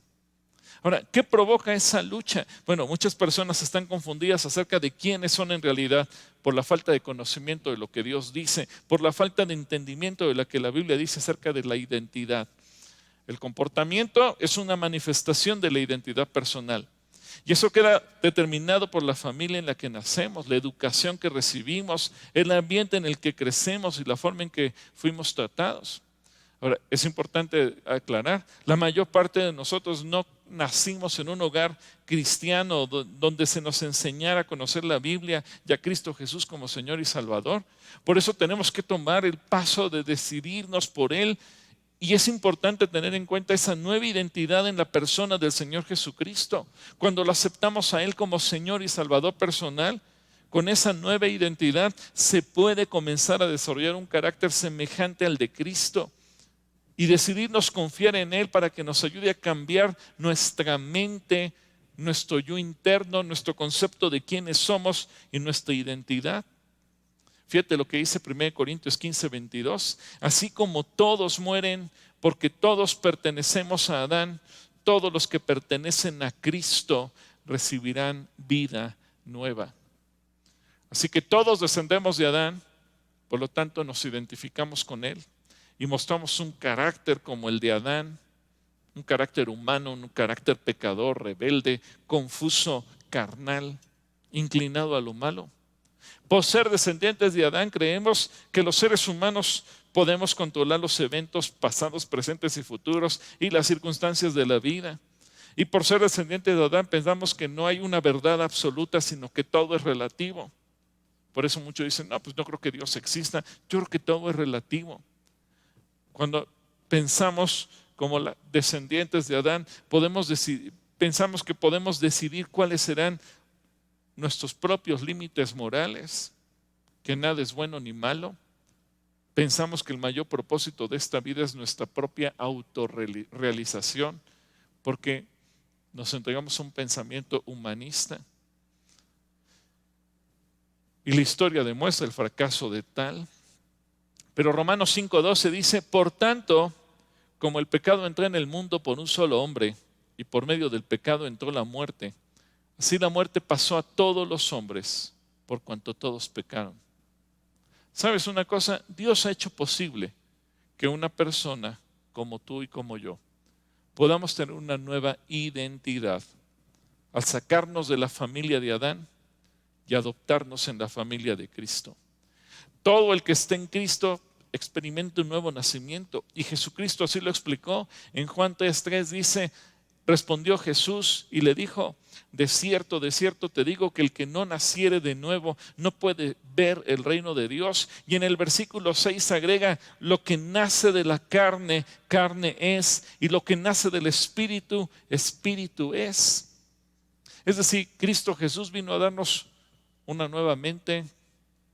Ahora, ¿qué provoca esa lucha? Bueno, muchas personas están confundidas acerca de quiénes son en realidad por la falta de conocimiento de lo que Dios dice, por la falta de entendimiento de lo que la Biblia dice acerca de la identidad. El comportamiento es una manifestación de la identidad personal. Y eso queda determinado por la familia en la que nacemos, la educación que recibimos, el ambiente en el que crecemos y la forma en que fuimos tratados. Ahora, es importante aclarar, la mayor parte de nosotros no nacimos en un hogar cristiano donde se nos enseñara a conocer la Biblia y a Cristo Jesús como Señor y Salvador. Por eso tenemos que tomar el paso de decidirnos por Él. Y es importante tener en cuenta esa nueva identidad en la persona del Señor Jesucristo. Cuando lo aceptamos a Él como Señor y Salvador personal, con esa nueva identidad se puede comenzar a desarrollar un carácter semejante al de Cristo y decidirnos confiar en Él para que nos ayude a cambiar nuestra mente, nuestro yo interno, nuestro concepto de quiénes somos y nuestra identidad. Fíjate lo que dice 1 Corintios 15:22. Así como todos mueren porque todos pertenecemos a Adán, todos los que pertenecen a Cristo recibirán vida nueva. Así que todos descendemos de Adán, por lo tanto nos identificamos con Él y mostramos un carácter como el de Adán, un carácter humano, un carácter pecador, rebelde, confuso, carnal, inclinado a lo malo. Por ser descendientes de Adán, creemos que los seres humanos podemos controlar los eventos pasados, presentes y futuros y las circunstancias de la vida. Y por ser descendiente de Adán pensamos que no hay una verdad absoluta, sino que todo es relativo. Por eso muchos dicen, no, pues no creo que Dios exista. Yo creo que todo es relativo. Cuando pensamos como descendientes de Adán, pensamos que podemos decidir cuáles serán nuestros propios límites morales, que nada es bueno ni malo. Pensamos que el mayor propósito de esta vida es nuestra propia autorrealización, porque nos entregamos a un pensamiento humanista. Y la historia demuestra el fracaso de tal. Pero Romanos 5:12 dice, por tanto, como el pecado entró en el mundo por un solo hombre, y por medio del pecado entró la muerte, así la muerte pasó a todos los hombres, por cuanto todos pecaron. ¿Sabes una cosa? Dios ha hecho posible que una persona como tú y como yo podamos tener una nueva identidad al sacarnos de la familia de Adán y adoptarnos en la familia de Cristo. Todo el que esté en Cristo experimenta un nuevo nacimiento, y Jesucristo así lo explicó. En Juan 3:3 dice, respondió Jesús y le dijo, de cierto te digo que el que no naciere de nuevo no puede ver el reino de Dios. Y en el versículo 6 agrega, lo que nace de la carne, carne es, y lo que nace del espíritu, espíritu es. Es decir, Cristo Jesús vino a darnos una nueva mente,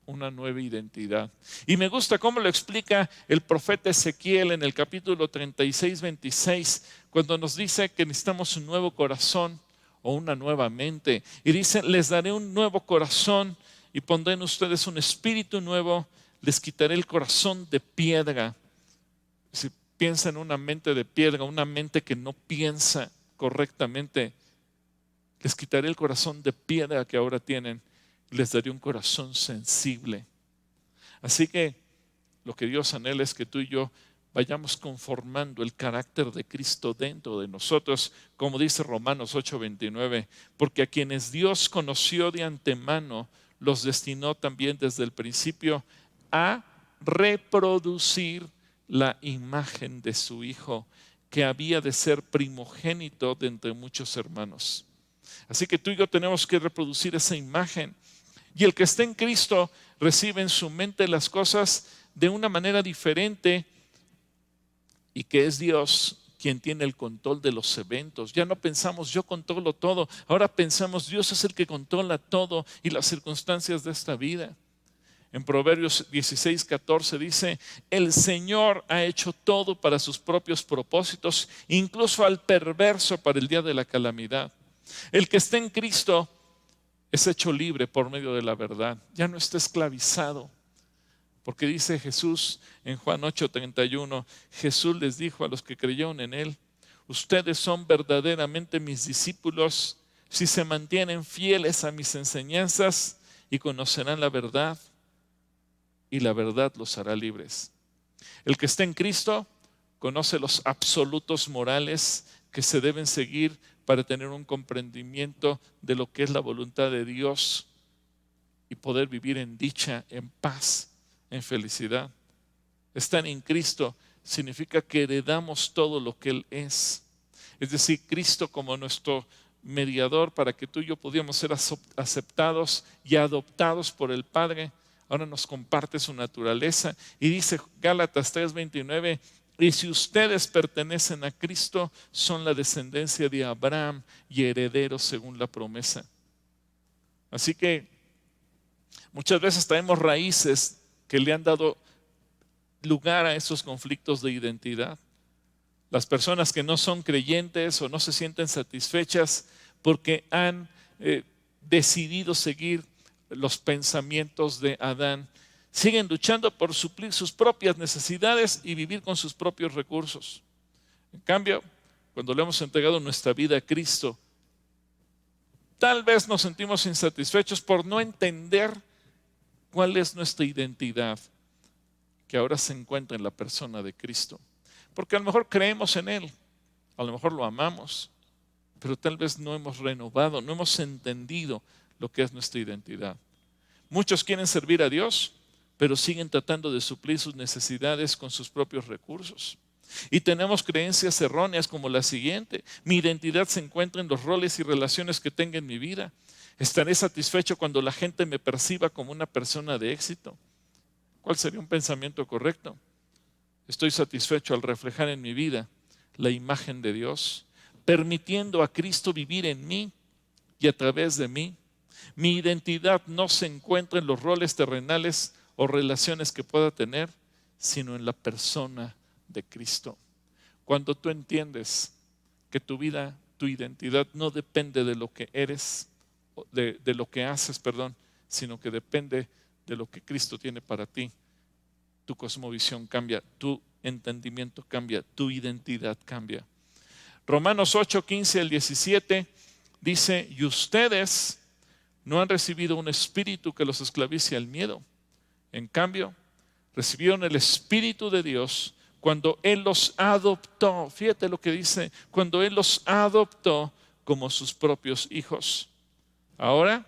una nueva identidad. Y me gusta cómo lo explica el profeta Ezequiel en el capítulo 36:26, cuando nos dice que necesitamos un nuevo corazón o una nueva mente. Y dice, les daré un nuevo corazón y pondré en ustedes un espíritu nuevo, les quitaré el corazón de piedra. Si piensa en una mente de piedra, una mente que no piensa correctamente, les quitaré el corazón de piedra que ahora tienen, les daré un corazón sensible. Así que lo que Dios anhela es que tú y yo vayamos conformando el carácter de Cristo dentro de nosotros, como dice Romanos 8:29, porque a quienes Dios conoció de antemano, los destinó también desde el principio a reproducir la imagen de su Hijo, que había de ser primogénito de entre muchos hermanos. Así que tú y yo tenemos que reproducir esa imagen. Y el que está en Cristo recibe en su mente las cosas de una manera diferente, y que es Dios quien tiene el control de los eventos. Ya no pensamos yo controlo todo, ahora pensamos Dios es el que controla todo y las circunstancias de esta vida. En Proverbios 16:14 dice, el Señor ha hecho todo para sus propios propósitos, incluso al perverso para el día de la calamidad. El que está en Cristo es hecho libre por medio de la verdad, ya no está esclavizado. Porque dice Jesús en Juan 8:31, Jesús les dijo a los que creyeron en Él, ustedes son verdaderamente mis discípulos si se mantienen fieles a mis enseñanzas, y conocerán la verdad, y la verdad los hará libres. El que está en Cristo conoce los absolutos morales que se deben seguir para tener un comprendimiento de lo que es la voluntad de Dios y poder vivir en dicha, en paz, en felicidad. Estar en Cristo significa que heredamos todo lo que Él es. Es decir, Cristo como nuestro mediador para que tú y yo pudiéramos ser aceptados y adoptados por el Padre, ahora nos comparte su naturaleza. Y dice Gálatas 3:29, y si ustedes pertenecen a Cristo, son la descendencia de Abraham y herederos según la promesa. Así que muchas veces traemos raíces que le han dado lugar a esos conflictos de identidad. Las personas que no son creyentes o no se sienten satisfechas porque han decidido seguir los pensamientos de Adán, siguen luchando por suplir sus propias necesidades y vivir con sus propios recursos. En cambio, cuando le hemos entregado nuestra vida a Cristo, tal vez nos sentimos insatisfechos por no entender cuál es nuestra identidad, que ahora se encuentra en la persona de Cristo. Porque a lo mejor creemos en Él, a lo mejor lo amamos, pero tal vez no hemos renovado, no hemos entendido lo que es nuestra identidad. Muchos quieren servir a Dios, pero siguen tratando de suplir sus necesidades con sus propios recursos. Y tenemos creencias erróneas como la siguiente: mi identidad se encuentra en los roles y relaciones que tenga en mi vida. Estaré satisfecho cuando la gente me perciba como una persona de éxito. ¿Cuál sería un pensamiento correcto? Estoy satisfecho al reflejar en mi vida la imagen de Dios, permitiendo a Cristo vivir en mí y a través de mí. Mi identidad no se encuentra en los roles terrenales o relaciones que pueda tener, sino en la persona de Cristo. Cuando tú entiendes que tu vida, tu identidad no depende de lo que eres, de lo que haces, sino que depende de lo que Cristo tiene para ti, tu cosmovisión cambia, tu entendimiento cambia, tu identidad cambia. Romanos 8, 15 al 17 dice: y ustedes no han recibido un espíritu que los esclavice al miedo. En cambio, recibieron el Espíritu de Dios cuando Él los adoptó. Fíjate lo que dice: cuando Él los adoptó como sus propios hijos. Ahora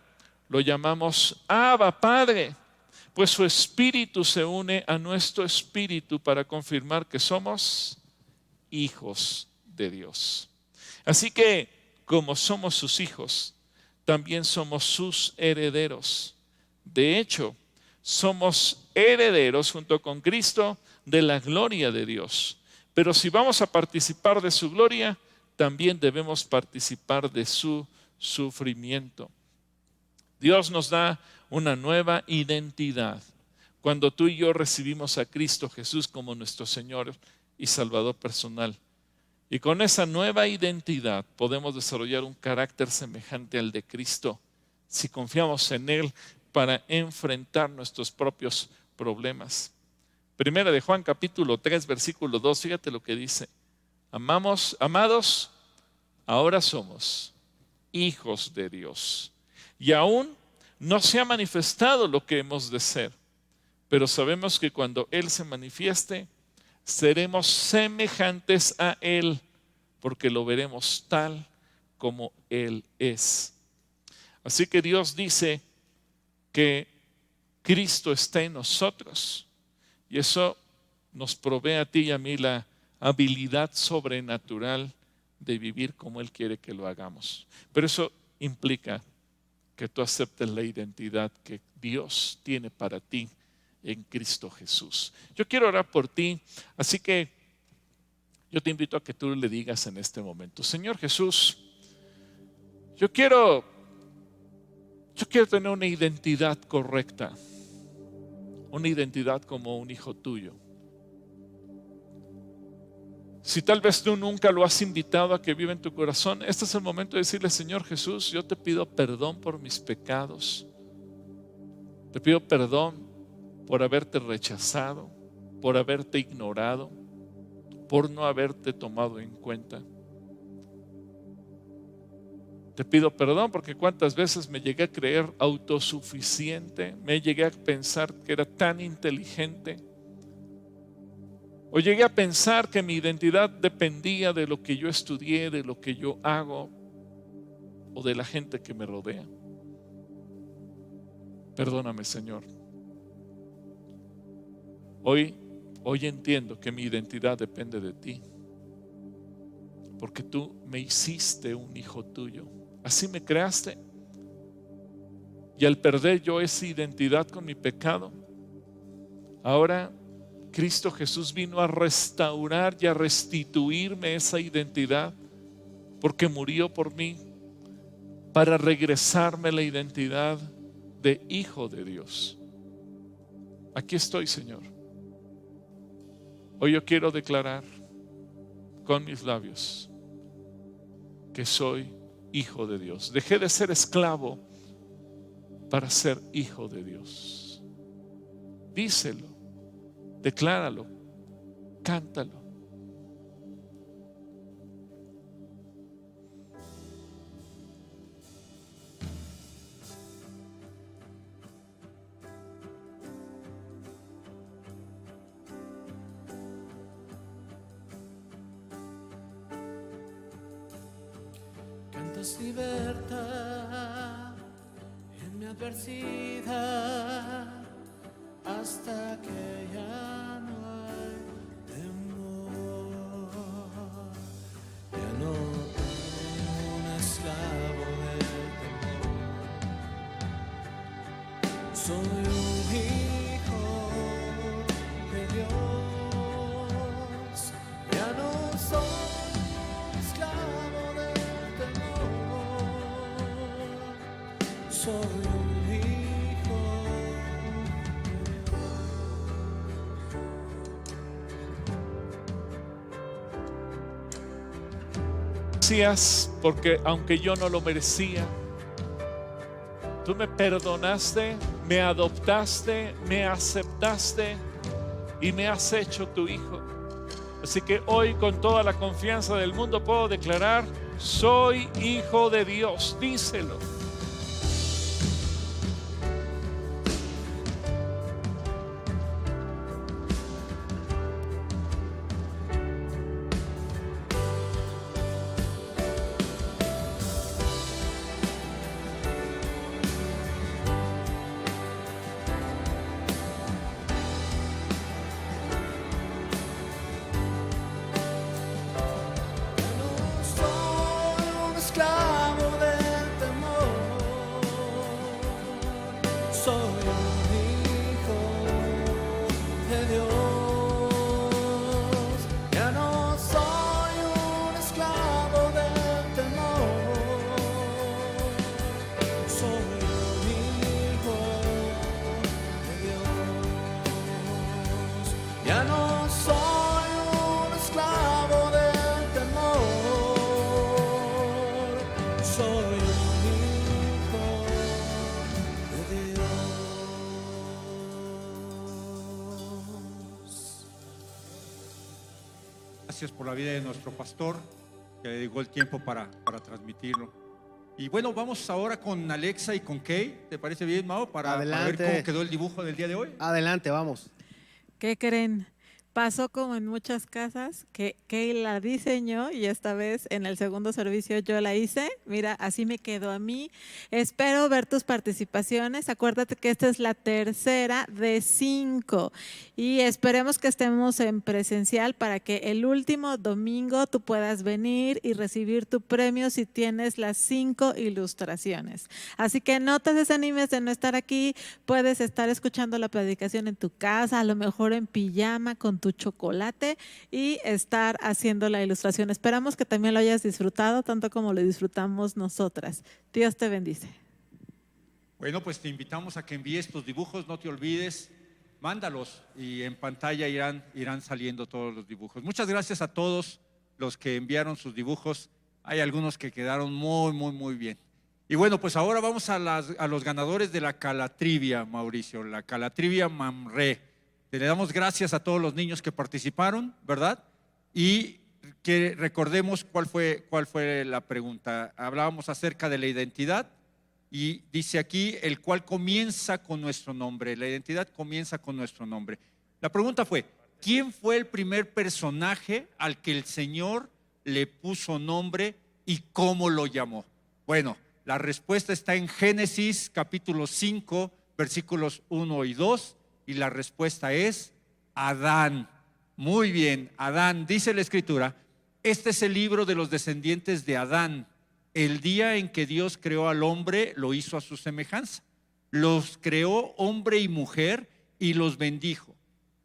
lo llamamos Abba, Padre, pues su Espíritu se une a nuestro espíritu para confirmar que somos hijos de Dios. Así que, como somos sus hijos, también somos sus herederos. De hecho, somos herederos junto con Cristo de la gloria de Dios. Pero si vamos a participar de su gloria, también debemos participar de su sufrimiento. Dios nos da una nueva identidad cuando tú y yo recibimos a Cristo Jesús como nuestro Señor y Salvador personal. Y con esa nueva identidad podemos desarrollar un carácter semejante al de Cristo si confiamos en Él para enfrentar nuestros propios problemas. Primera de Juan capítulo 3 versículo 2, fíjate lo que dice: amados, ahora somos hijos de Dios, y aún no se ha manifestado lo que hemos de ser, pero sabemos que cuando Él se manifieste, seremos semejantes a Él, porque lo veremos tal como Él es. Así que Dios dice que Cristo está en nosotros, y eso nos provee a ti y a mí la habilidad sobrenatural de vivir como Él quiere que lo hagamos. Pero eso implica que tú aceptes la identidad que Dios tiene para ti en Cristo Jesús. Yo quiero orar por ti, así que yo te invito a que tú le digas en este momento: Señor Jesús, yo quiero tener una identidad correcta, una identidad como un hijo tuyo. Si tal vez tú nunca lo has invitado a que viva en tu corazón, este es el momento de decirle: Señor Jesús, yo te pido perdón por mis pecados. Te pido perdón por haberte rechazado, por haberte ignorado, por no haberte tomado en cuenta. Te pido perdón porque cuántas veces me llegué a creer autosuficiente, me llegué a pensar que era tan inteligente, o llegué a pensar que mi identidad dependía de lo que yo estudié, de lo que yo hago o de la gente que me rodea. Perdóname, Señor. Hoy entiendo que mi identidad depende de ti, porque tú me hiciste un hijo tuyo. Así me creaste. Y al perder yo esa identidad con mi pecado, ahora Cristo Jesús vino a restaurar y a restituirme esa identidad, porque murió por mí para regresarme la identidad de hijo de Dios. Aquí estoy, Señor. Hoy yo quiero declarar con mis labios que soy hijo de Dios. Dejé de ser esclavo para ser hijo de Dios. Díselo, decláralo, cántalo.
Cantas libertad en mi adversidad, hasta que ya no hay temor. Ya no un esclavo del temor. Soy un hijo de Dios. Ya no soy un esclavo del temor. Soy un hijo
Gracias porque aunque yo no lo merecía, tú me perdonaste, me adoptaste, me aceptaste y me has hecho tu hijo. Así que hoy con toda la confianza del mundo puedo declarar: soy hijo de Dios. Díselo.
esclavo del temor. Soy un hijo de Dios. Ya no soy un esclavo del temor. Soy un hijo de Dios. Ya no soy un esclavo del temor. Soy un hijo de Dios.
Gracias por la vida de nuestro pastor, que le dedicó el tiempo para transmitirlo. Y bueno, vamos ahora con Alexa y con Kay. ¿Te parece bien, Mao? Para ver
Adelante.
cómo quedó el dibujo del día de hoy.
Adelante, vamos.
¿Qué creen? Pasó como en muchas casas que la diseñó y esta vez en el segundo servicio yo la hice. Mira, así me quedó a mí. Espero ver tus participaciones. Acuérdate que esta es la tercera de 5 y esperemos que estemos en presencial para que el último domingo tú puedas venir y recibir tu premio si tienes las 5 ilustraciones. Así que no te desanimes de no estar aquí. Puedes estar escuchando la predicación en tu casa, a lo mejor en pijama con tu chocolate y estar haciendo la ilustración. Esperamos que también lo hayas disfrutado tanto como lo disfrutamos nosotras. Dios te bendice.
Bueno, pues te invitamos a que envíes tus dibujos, no te olvides, mándalos y en pantalla irán saliendo todos los dibujos. Muchas gracias a todos los que enviaron sus dibujos. Hay algunos que quedaron muy bien. Y bueno, pues ahora vamos a los ganadores de la Calatrivia, Mauricio, la Calatrivia Mamre. Le damos gracias a todos los niños que participaron, ¿verdad? Y que recordemos cuál fue la pregunta. Hablábamos acerca de la identidad y dice aquí, el cual comienza con nuestro nombre. La identidad comienza con nuestro nombre. La pregunta fue, ¿quién fue el primer personaje al que el Señor le puso nombre y cómo lo llamó? Bueno, la respuesta está en Génesis capítulo 5, versículos 1 y 2. Y la respuesta es Adán. Muy bien, Adán. Dice la Escritura, este es el libro de los descendientes de Adán. El día en que Dios creó al hombre, lo hizo a su semejanza. Los creó hombre y mujer y los bendijo.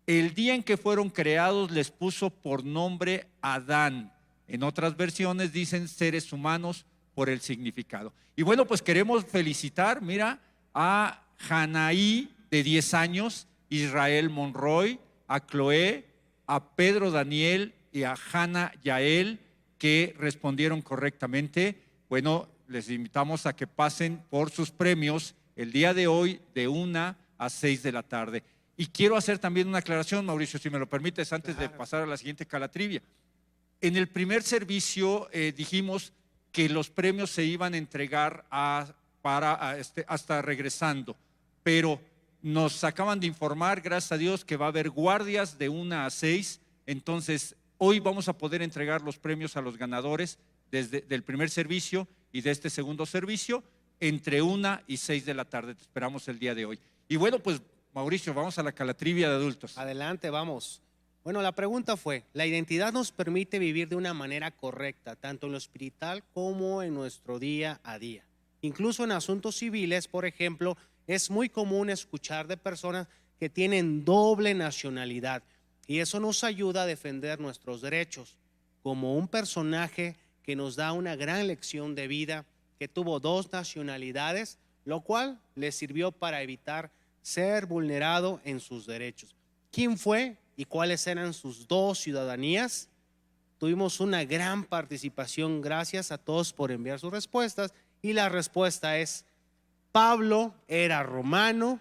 El día en que fueron creados les puso por nombre Adán. En otras versiones dicen seres humanos por el significado. Y bueno, pues queremos felicitar, mira, a Janaí, de 10 años, Israel Monroy, a Chloé, a Pedro Daniel y a Hannah Yael, que respondieron correctamente. Bueno, les invitamos a que pasen por sus premios el día de hoy de 1 a 6 de la tarde. Y quiero hacer también una aclaración, Mauricio, si me lo permites, antes de pasar a la siguiente Calatrivia. En el primer servicio dijimos que los premios se iban a entregar hasta regresando, pero nos acaban de informar, gracias a Dios, que va a haber guardias de 1 a 6. Entonces, hoy vamos a poder entregar los premios a los ganadores del primer servicio y de este segundo servicio entre 1 y 6 de la tarde. Te esperamos el día de hoy. Y bueno, pues Mauricio, vamos a la trivia de adultos.
Adelante, vamos. Bueno, la pregunta fue, la identidad nos permite vivir de una manera correcta, tanto en lo espiritual como en nuestro día a día. Incluso en asuntos civiles, por ejemplo, es muy común escuchar de personas que tienen doble nacionalidad y eso nos ayuda a defender nuestros derechos. Como un personaje que nos da una gran lección de vida, que tuvo 2 nacionalidades, lo cual le sirvió para evitar ser vulnerado en sus derechos. ¿Quién fue y cuáles eran sus 2 ciudadanías? Tuvimos una gran participación, gracias a todos por enviar sus respuestas, y la respuesta es: Pablo era romano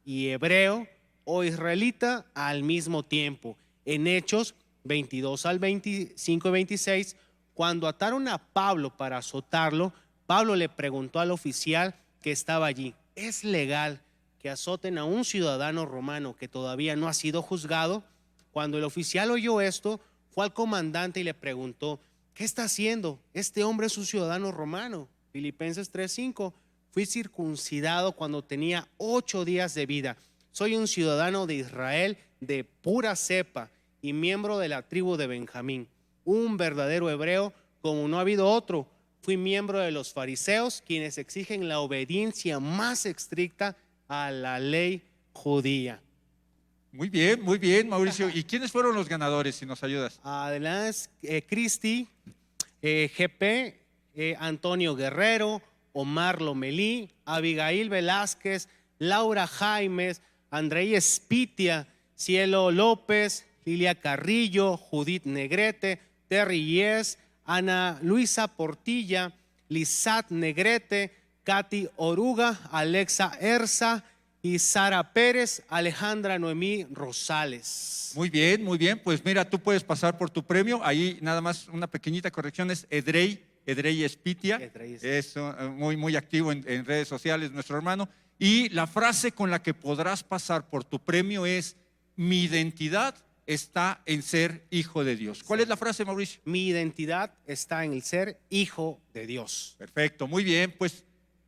y hebreo o israelita al mismo tiempo. En Hechos 22 al 25 y 26, cuando ataron a Pablo para azotarlo, Pablo le preguntó al oficial que estaba allí: ¿es legal que azoten a un ciudadano romano que todavía no ha sido juzgado? Cuando el oficial oyó esto, fue al comandante y le preguntó: ¿qué está haciendo? Este hombre es un ciudadano romano. Filipenses 3:5, fui circuncidado cuando tenía 8 días de vida. Soy un ciudadano de Israel de pura cepa y miembro de la tribu de Benjamín, un verdadero hebreo como no ha habido otro. Fui miembro de los fariseos, quienes exigen la obediencia más estricta a la ley judía.
Muy bien, Mauricio. ¿Y quiénes fueron los ganadores, si nos ayudas?
Adelante, Cristi, GP, Antonio Guerrero, Omar Lomelí, Abigail Velázquez, Laura Jaimes, Andrei Espitia, Cielo López, Lilia Carrillo, Judith Negrete, Terry Yes, Ana Luisa Portilla, Lizat Negrete, Katy Oruga, Alexa Erza y Sara Pérez, Alejandra Noemí Rosales.
Muy bien. Pues mira, tú puedes pasar por tu premio. Ahí nada más una pequeñita corrección, es Edrey Espitia. Es muy activo en redes sociales, nuestro hermano. Y la frase con la que podrás pasar por tu premio es: mi identidad está en ser hijo de Dios. ¿Cuál es la frase, Mauricio?
Mi identidad está en el ser hijo de Dios.
Perfecto, muy bien. Pues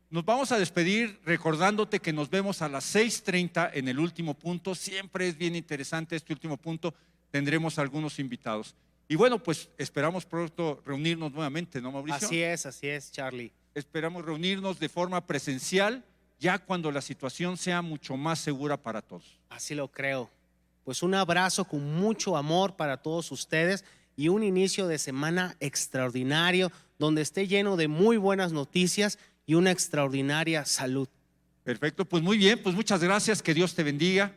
nos vamos a despedir recordándote que nos vemos a las 6:30 en el último punto. Siempre es bien interesante este último punto. Tendremos algunos invitados. Y bueno, pues esperamos pronto reunirnos nuevamente, ¿no, Mauricio?
Así es, Charlie.
Esperamos reunirnos de forma presencial ya cuando la situación sea mucho más segura para todos.
Así lo creo. Pues un abrazo con mucho amor para todos ustedes y un inicio de semana extraordinario donde esté lleno de muy buenas noticias y una extraordinaria salud.
Perfecto, pues muy bien, pues muchas gracias, que Dios te bendiga,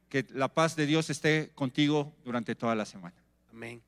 que la paz de Dios esté contigo durante toda la semana.
Amén.